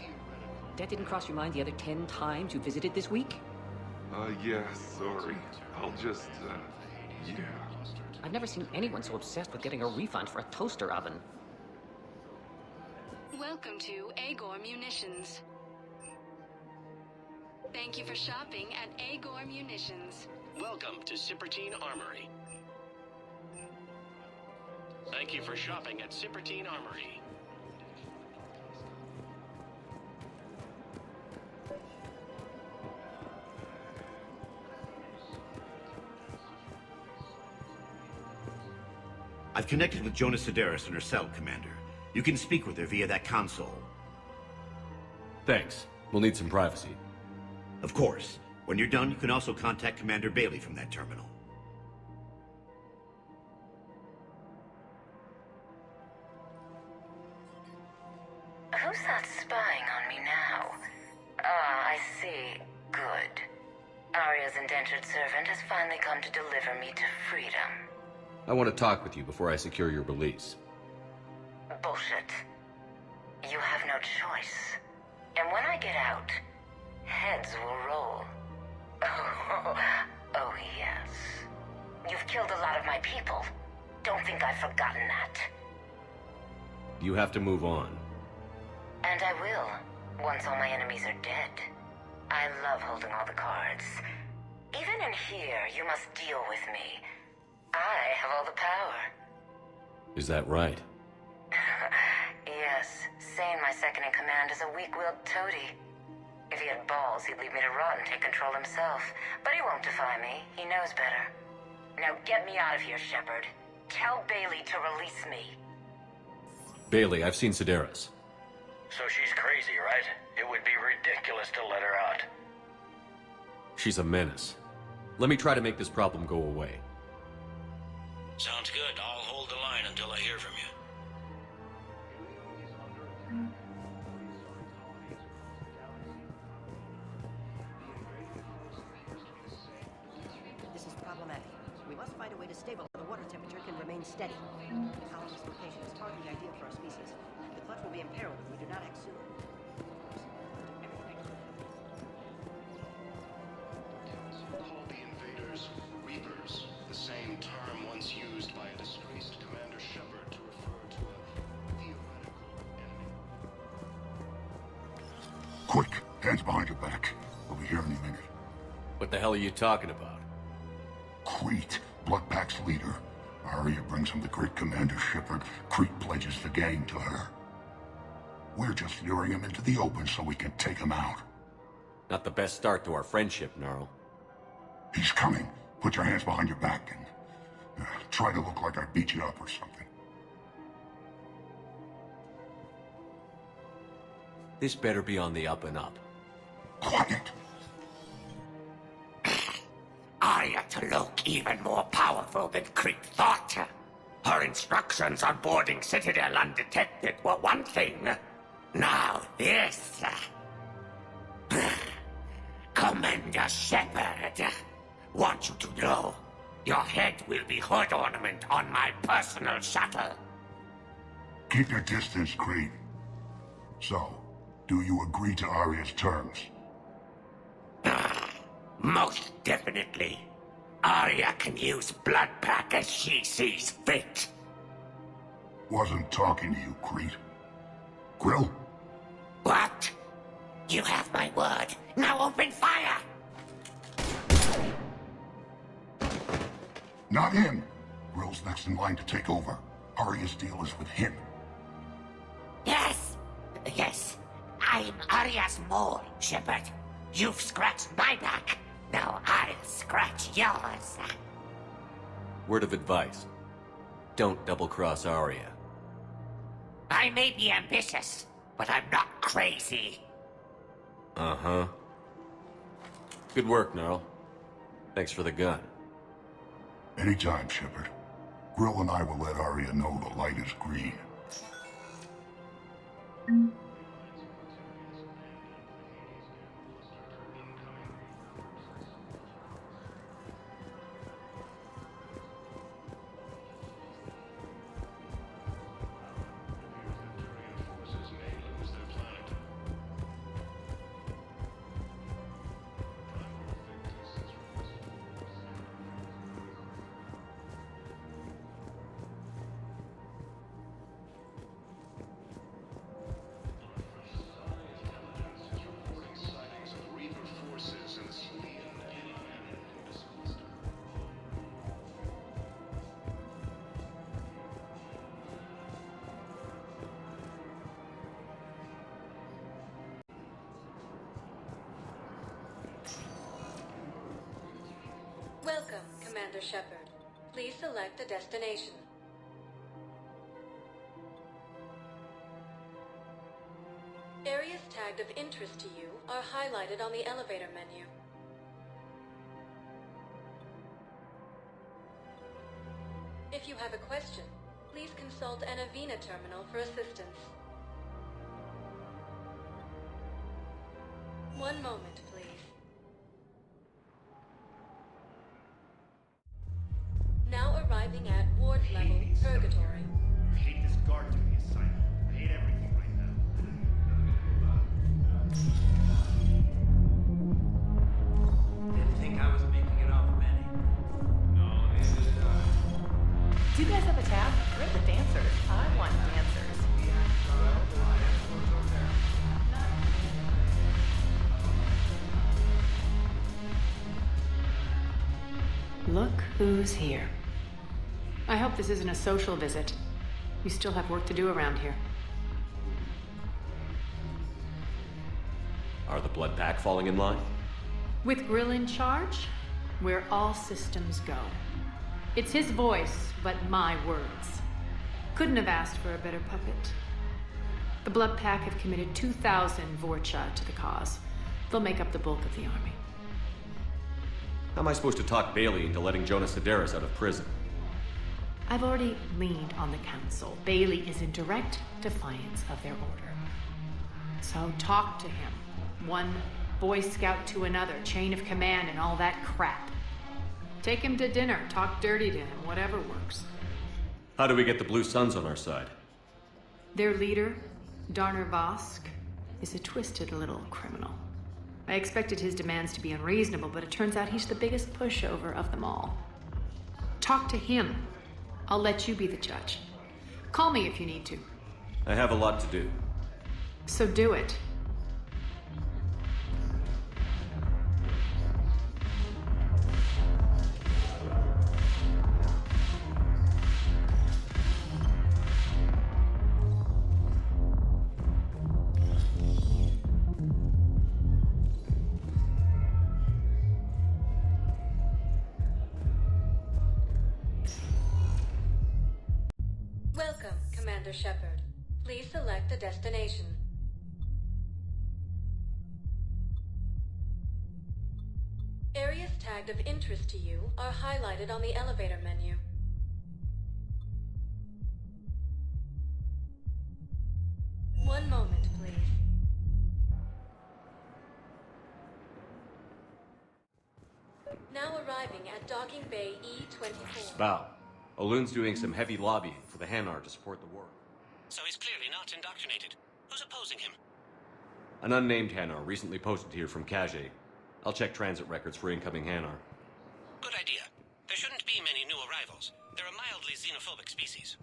That didn't cross your mind the other 10 times you visited this week?
Yeah, sorry. I'll just, yeah.
I've never seen anyone so obsessed with getting a refund for a toaster oven.
Welcome to Agor Munitions. Thank you for shopping at Agor Munitions.
Welcome to Cipertine Armory. Thank you for shopping at Cipertine Armory.
I've connected with Jonas Sedaris and her cell, Commander. You can speak with her via that console.
Thanks. We'll need some privacy.
Of course. When you're done, you can also contact Commander Bailey from that terminal.
Who's that spying on me now? Ah, I see. Good. Aria's indentured servant has finally come to deliver me to freedom.
I want to talk with you before I secure your release.
Bullshit. You have no choice. And when I get out, heads will roll. Oh yes. You've killed a lot of my people. Don't think I've forgotten that.
You have to move on.
And I will, once all my enemies are dead. I love holding all the cards. Even in here, you must deal with me. I have all the power.
Is that right?
Yes, Sane, my second-in-command, is a weak-willed toady. If he had balls, he'd leave me to rot and take control himself. But he won't defy me. He knows better. Now get me out of here, Shepard. Tell Bailey to release me.
Bailey, I've seen Sedaris.
So she's crazy, right? It would be ridiculous to let her out.
She's a menace. Let me try to make this problem go away.
Sounds good. I'll hold the line until I hear from you.
This is problematic. We must find a way to stabilize the water temperature can remain steady. The colony's location is hardly ideal for our species. The clutch will be imperiled if we do not act soon.
Call the invaders Reapers.
What the hell are you talking about?
Crete, Bloodpack's leader. Aria brings him the great Commander Shepard. Crete pledges the gang to her. We're just luring him into the open so we can take him out.
Not the best start to our friendship, Gnarl.
He's coming. Put your hands behind your back and try to look like I beat you up or something.
This better be on the up and up.
Quiet.
Aria T'loak even more powerful than Crete thought. Her instructions on boarding Citadel undetected were one thing. Now this. Commander Shepard, want you to know, your head will be hood ornament on my personal shuttle.
Keep your distance, Crete. So, do you agree to Aria's terms?
Most definitely. Aria can use Bloodpack as she sees fit.
Wasn't talking to you, Crete. Grill?
What? You have my word. Now open fire!
Not him. Grill's next in line to take over. Aria's deal is with him.
Yes. Yes. I'm Aria's mole, Shepard. You've scratched my back. Now I'll scratch yours.
Word of advice. Don't double-cross Aria.
I may be ambitious, but I'm not crazy.
Uh-huh. Good work, Gnarl. Thanks for the gun.
Anytime, Shepard. Grill and I will let Aria know the light is green.
Welcome, Commander Shepard. Please select a destination. Areas tagged of interest to you are highlighted on the elevator menu. If you have a question, please consult an Avina terminal for assistance. One moment, please. Now arriving at ward level Purgatory.
I hate this guard duty assignment. I hate everything right now.
Didn't think I was making it off many. No, neither did I.
Do you guys have a tab? We're the dancers. I want dancers.
Look who's here. I hope this isn't a social visit. You still have work to do around here.
Are the Blood Pack falling in line?
With Grill in charge, where all systems go. It's his voice, but my words. Couldn't have asked for a better puppet. The Blood Pack have committed 2,000 Vorcha to the cause. They'll make up the bulk of the army.
How am I supposed to talk Bailey into letting Jonas Sedaris out of prison?
I've already leaned on the council. Bailey is in direct defiance of their order. So talk to him. One Boy Scout to another, chain of command and all that crap. Take him to dinner, talk dirty to him, whatever works.
How do we get the Blue Suns on our side?
Their leader, Darner Vosk, is a twisted little criminal. I expected his demands to be unreasonable, but it turns out he's the biggest pushover of them all. Talk to him. I'll let you be the judge. Call me if you need to.
I have a lot to do.
So do it.
Commander Shepard. Please select a destination. Areas tagged of interest to you are highlighted on the elevator menu. One moment, please. Now arriving at Docking Bay E-24.
Bow. Olun's doing some heavy lobbying for the Hanar to support the war.
So he's clearly not indoctrinated. Who's opposing him?
An unnamed Hanar recently posted here from Kage. I'll check transit records for incoming Hanar.
Good idea. There shouldn't be many new arrivals. They're a mildly xenophobic species.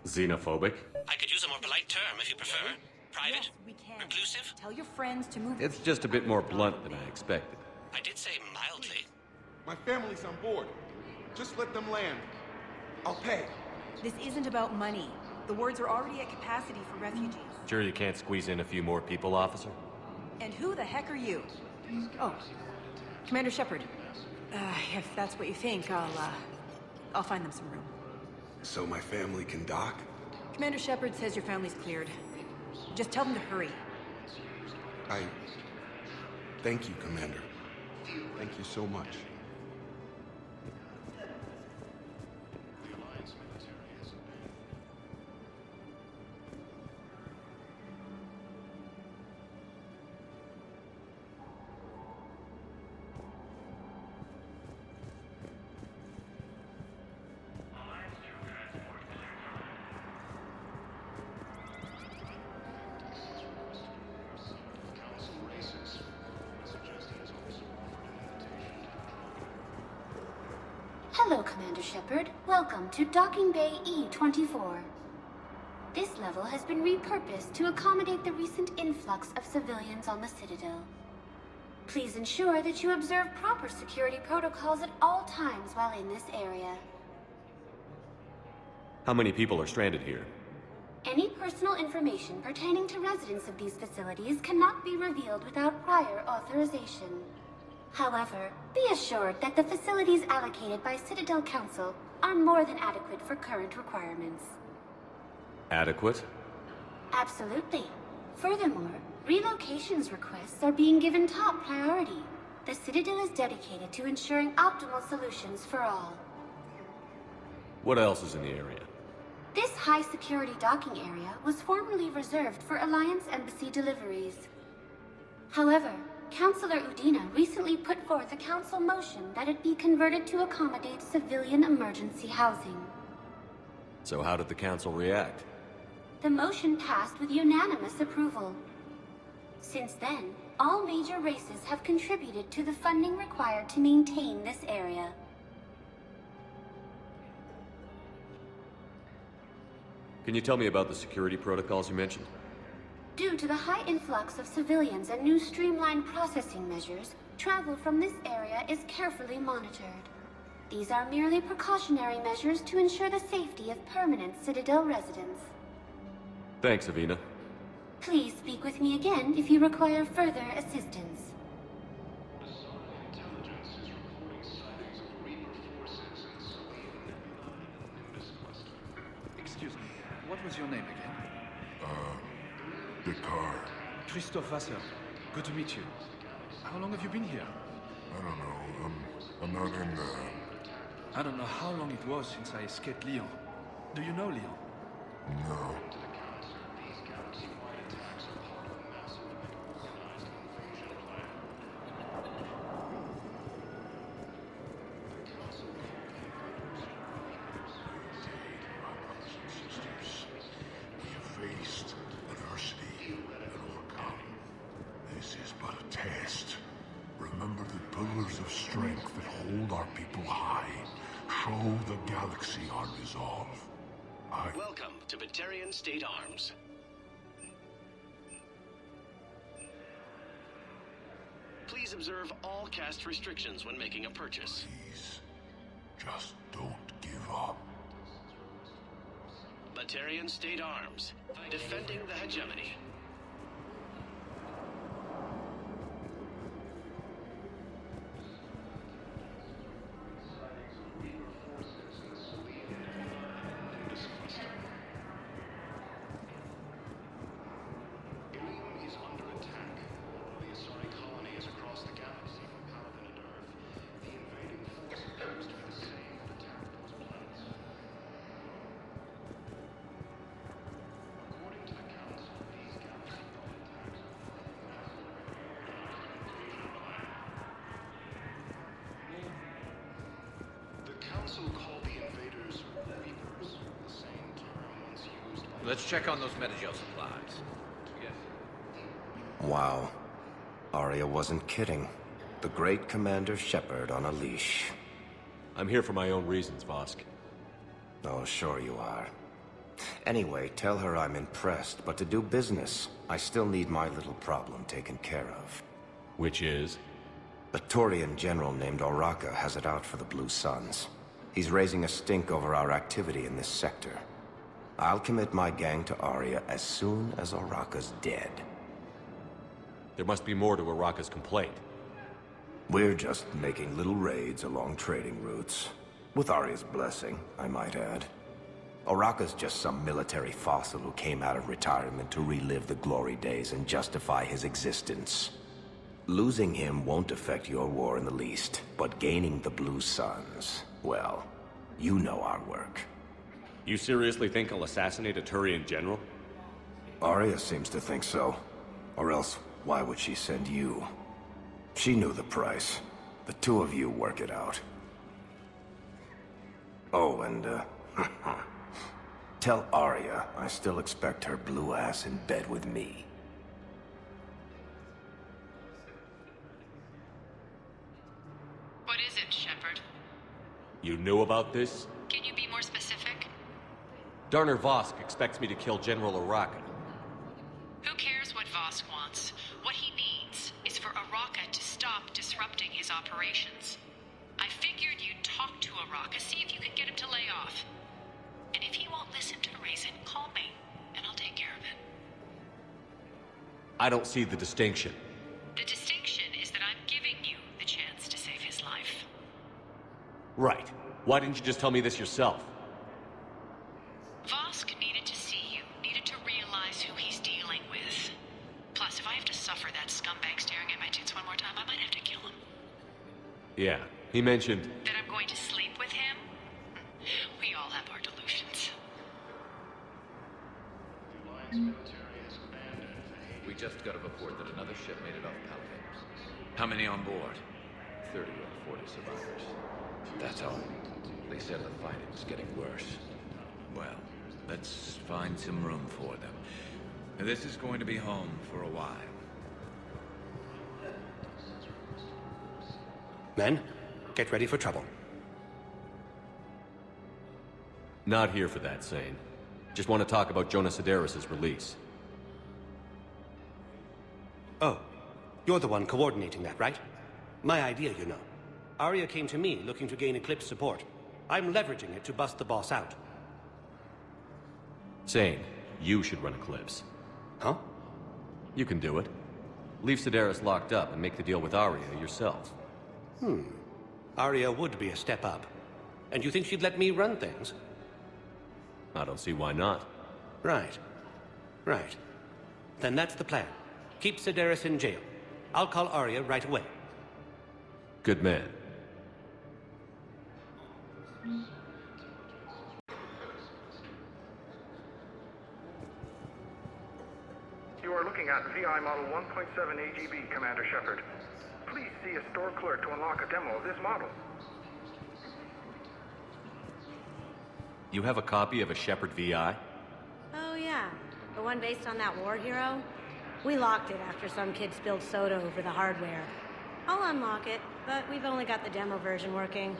Xenophobic?
I could use a more polite term if you prefer. Private?
Yes, we can.
Reclusive?
Tell your friends to move.
It's just a bit more blunt than I expected.
I did say mildly.
My family's on board. Just let them land. I'll pay.
This isn't about money. The wards are already at capacity for refugees.
Sure you can't squeeze in a few more people, officer?
And who the heck are you? Oh, Commander Shepard. If that's what you think, I'll find them some room.
So my family can dock?
Commander Shepard says your family's cleared. Just tell them to hurry.
Thank you, Commander. Thank you so much.
Hello, Commander Shepard. Welcome to Docking Bay E-24. This level has been repurposed to accommodate the recent influx of civilians on the Citadel. Please ensure that you observe proper security protocols at all times while in this area.
How many people are stranded here?
Any personal information pertaining to residents of these facilities cannot be revealed without prior authorization. However, be assured that the facilities allocated by Citadel Council are more than adequate for current requirements.
Adequate?
Absolutely. Furthermore, relocations requests are being given top priority. The Citadel is dedicated to ensuring optimal solutions for all.
What else is in the area?
This high-security docking area was formerly reserved for Alliance Embassy deliveries. However, Conselheiro Udina recently put forth a council motion that it be converted to accommodate civilian emergency housing.
So how did the council react?
The motion passed with unanimous approval. Since then, all major races have contributed to the funding required to maintain this area.
Can you tell me about the security protocols you mentioned?
Due to the high influx of civilians and new streamlined processing measures, travel from this area is carefully monitored. These are merely precautionary measures to ensure the safety of permanent Citadel residents.
Thanks, Avina.
Please speak with me again if you require further assistance.
Excuse me, what was your name again?
Descartes.
Christophe Vasseur. Good to meet you. How long have you been here?
I don't know. I'm not in
I don't know how long it was since I escaped Lyon. Do you know Lyon?
No.
Welcome to Batarian State Arms. Please observe all caste restrictions when making a purchase.
Please, just don't give up.
Batarian State Arms, defending the hegemony.
Let's check on those Metagel supplies.
Wow. Aria wasn't kidding. The great Commander Shepard on a leash.
I'm here for my own reasons, Vosk.
Oh, sure you are. Anyway, tell her I'm impressed, but to do business, I still need my little problem taken care of.
Which is?
A Taurian general named Oraka has it out for the Blue Suns. He's raising a stink over our activity in this sector. I'll commit my gang to Aria as soon as Oraka's dead.
There must be more to Oraka's complaint.
We're just making little raids along trading routes. With Aria's blessing, I might add. Oraka's just some military fossil who came out of retirement to relive the glory days and justify his existence. Losing him won't affect your war in the least, but gaining the Blue Suns, well, you know our work.
You seriously think I'll assassinate a Turian general?
Aria seems to think so. Or else, why would she send you? She knew the price. The two of you work it out. Oh, and, tell Aria I still expect her blue ass in bed with me.
What is it, Shepard?
You knew about this?
Can you be more specific?
Darner Vosk expects me to kill General Oraka.
Who cares what Vosk wants? What he needs is for Oraka to stop disrupting his operations. I figured you'd talk to Oraka, see if you can get him to lay off. And if he won't listen to reason, call me, and I'll take care of it.
I don't see the distinction.
The distinction is that I'm giving you the chance to save his life.
Right. Why didn't you just tell me this yourself?
Vosk needed to see you, needed to realize who he's dealing with. Plus, if I have to suffer that scumbag staring at my tits one more time, I might have to kill him.
Yeah, he mentioned...
That I'm going to sleep with him? We all have our delusions.
We just got a report that another ship made it off Paladin. How many on board? 30 or 40 survivors. That's all. They said the fighting was getting worse. Well, let's find some room for them. This is going to be home for a while.
Men, get ready for trouble.
Not here for that, Sane. Just want to talk about Jonas Sedaris' release.
Oh, you're the one coordinating that, right? My idea, you know. Aria came to me looking to gain Eclipse support. I'm leveraging it to bust the boss out.
Sane, you should run Eclipse.
Huh?
You can do it. Leave Sedaris locked up and make the deal with Aria yourself.
Aria would be a step up. And you think she'd let me run things?
I don't see why not.
Right. Right. Then that's the plan. Keep Sedaris in jail. I'll call Aria right away.
Good man.
You are looking at VI Model 1.7 AGB, Commander Shepard. Please see a store clerk to unlock a demo of this model.
You have a copy of a Shepard VI?
Oh yeah, the one based on that war hero? We locked it after some kid spilled soda over the hardware. I'll unlock it, but we've only got the demo version working.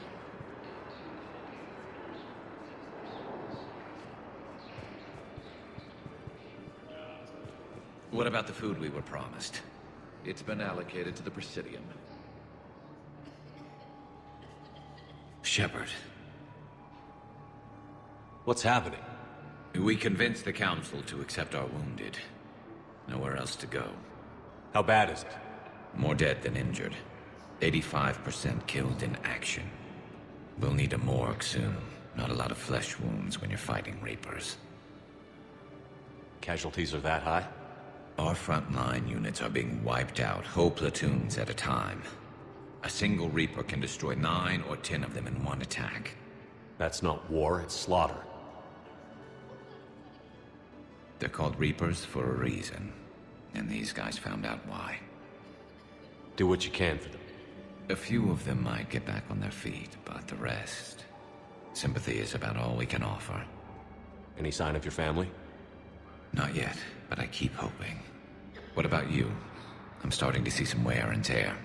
What about the food we were promised? It's been allocated to the Presidium. Shepard.
What's happening?
We convinced the Council to accept our wounded. Nowhere else to go.
How bad is it?
More dead than injured. 85% killed in action. We'll need a morgue soon. Not a lot of flesh wounds when you're fighting Reapers.
Casualties are that high?
Our frontline units are being wiped out, whole platoons at a time. A single Reaper can destroy 9 or 10 of them in one attack.
That's not war, it's slaughter.
They're called Reapers for a reason. And these guys found out why.
Do what you can for them.
A few of them might get back on their feet, but the rest... Sympathy is about all we can offer.
Any sign of your family?
Not yet, but I keep hoping. What about you? I'm starting to see some wear and tear.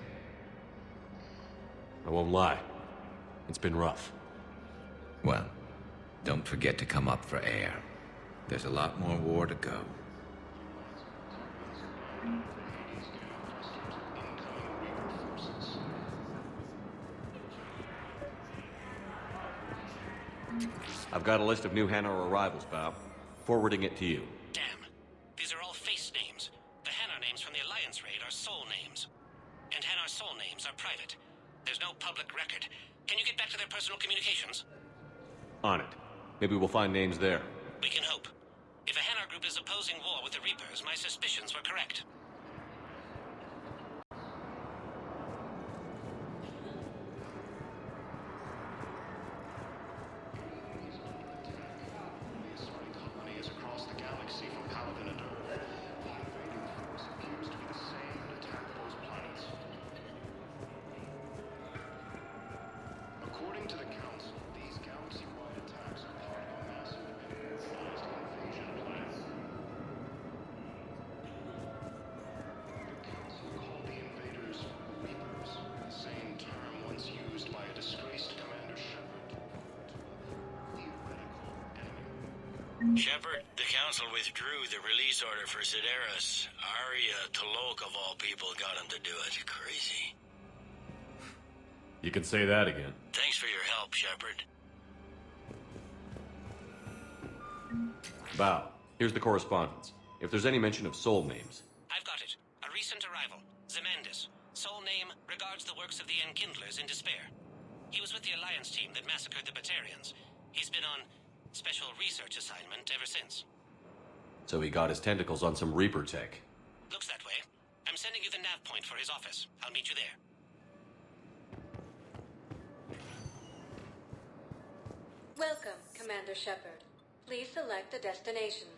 I won't lie. It's been rough.
Well, don't forget to come up for air. There's a lot more war to go.
I've got a list of new Hanar arrivals, Bao. Forwarding it to you.
Damn. These are all face names. The Hanar names from the Alliance raid are soul names. And Hanar soul names are private. There's no public record. Can you get back to their personal communications?
On it. Maybe we'll find names there.
We can hope. If a Hanar group is opposing war with the Reapers, my suspicions were correct.
Shepard, the Council withdrew the release order for Citadel. Aria T'loak, of all people, got him to do it. Crazy.
You can say that again.
Thanks for your help, Shepard.
Bao, here's the correspondence. If there's any mention of soul names.
I've got it. A recent arrival. Zemandis. Soul name regards the works of the Enkindlers in despair. He was with the Alliance team that massacred the Batarians. He's been on special research assignment ever since.
So he got his tentacles on some Reaper tech.
Looks that way. I'm sending you the nav point for his office. I'll meet you there.
Welcome, Commander Shepard. Please select a destination.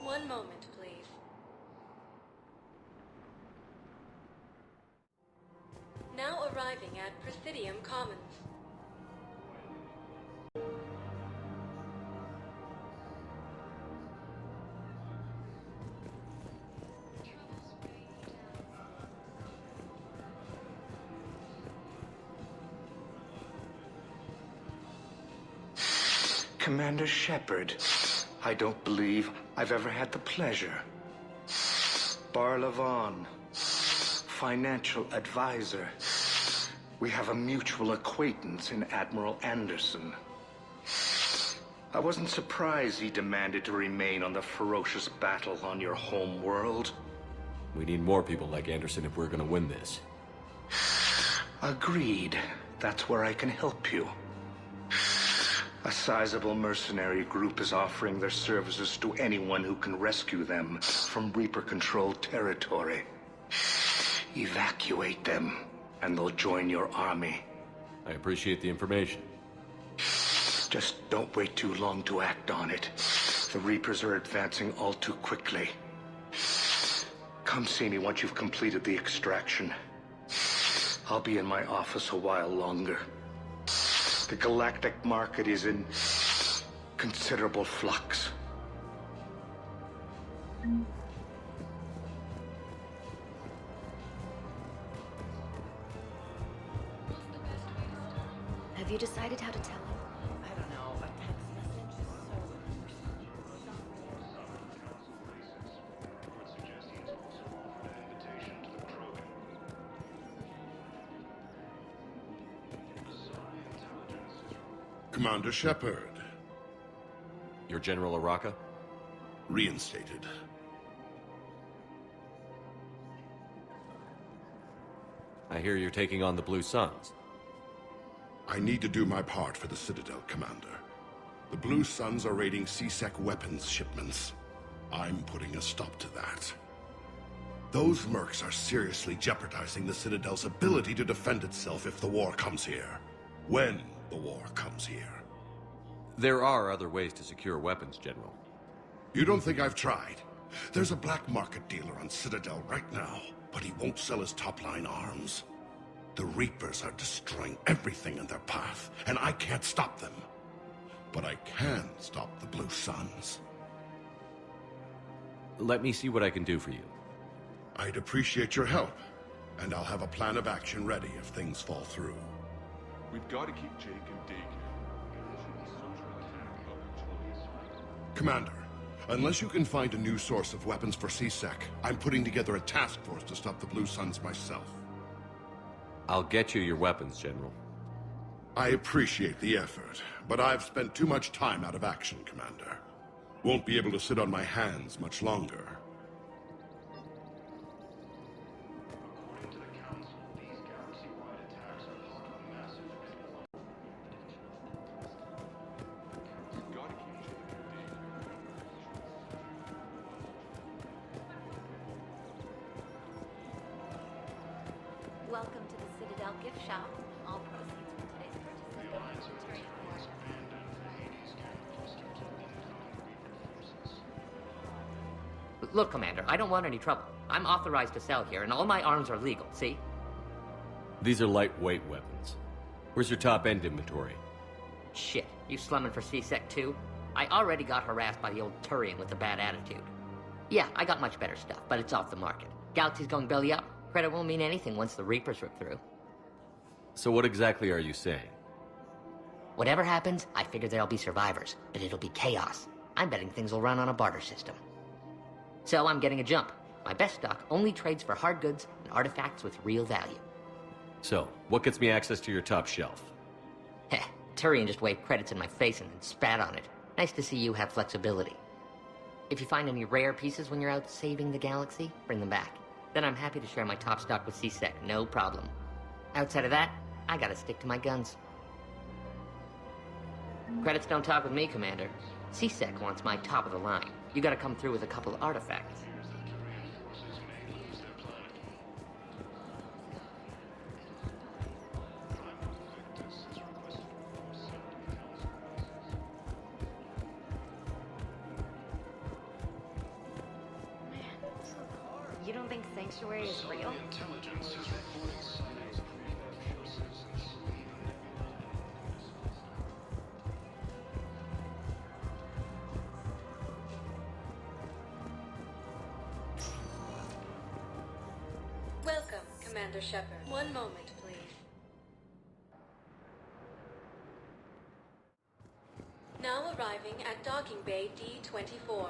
One moment, please. Now arriving at Presidium Commons.
Commander Shepard, I don't believe I've ever had the pleasure. Barlavon, financial advisor. We have a mutual acquaintance in Admiral Anderson. I wasn't surprised he demanded to remain on the ferocious battle on your home world.
We need more people like Anderson if we're gonna win this.
Agreed. That's where I can help you. A sizable mercenary group is offering their services to anyone who can rescue them from Reaper-controlled territory. Evacuate them, and they'll join your army.
I appreciate the information.
Just don't wait too long to act on it. The Reapers are advancing all too quickly. Come see me once you've completed the extraction. I'll be in my office a while longer. The galactic market is in considerable flux.
Have you decided how to tell him?
I don't know. A text message is
Commander Shepard.
Your General Araka?
Reinstated.
I hear you're taking on the Blue Suns.
I need to do my part for the Citadel, Commander. The Blue Suns are raiding C-Sec weapons shipments. I'm putting a stop to that. Those mercs are seriously jeopardizing the Citadel's ability to defend itself if the war comes here. When the war comes here.
There are other ways to secure weapons, General.
You don't think I've tried? There's a black market dealer on Citadel right now, but he won't sell his top-line arms. The Reapers are destroying everything in their path, and I can't stop them. but I can stop the Blue Suns.
Let me see what I can do for you.
I'd appreciate your help, and I'll have a plan of action ready if things fall through.
We've got to keep Jake and Dig.
Commander, unless you can find a new source of weapons for CSEC, I'm putting together a task force to stop the Blue Suns myself.
I'll get you your weapons, General.
I appreciate the effort, but I've spent too much time out of action, Commander. Won't be able to sit on my hands much longer.
Welcome to the Citadel gift shop. All proceeds from today's purchases go to charity.
Look, Commander, I don't want any trouble. I'm authorized to sell here, and all my arms are legal, see?
These are lightweight weapons. Where's your top-end inventory?
Shit, you slumming for CSEC too? I already got harassed by the old Turian with a bad attitude. Yeah, I got much better stuff, but it's off the market. Galaxy's going belly up. Credit won't mean anything once the Reapers rip through.
So what exactly are you saying?
Whatever happens, I figure there'll be survivors, but it'll be chaos. I'm betting things will run on a barter system. So I'm getting a jump. My best stock only trades for hard goods and artifacts with real value.
So, what gets me access to your top shelf?
Heh, Turian just waved credits in my face and then spat on it. Nice to see you have flexibility. If you find any rare pieces when you're out saving the galaxy, bring them back. Then I'm happy to share my top stock with CSEC, no problem. Outside of that, I gotta stick to my guns. Credits don't talk with me, Commander. CSEC wants my top of the line. You gotta come through with a couple of artifacts.
You don't think Sanctuary is real?
Welcome, Commander Shepard. One moment, please. Now arriving at Docking Bay D-24.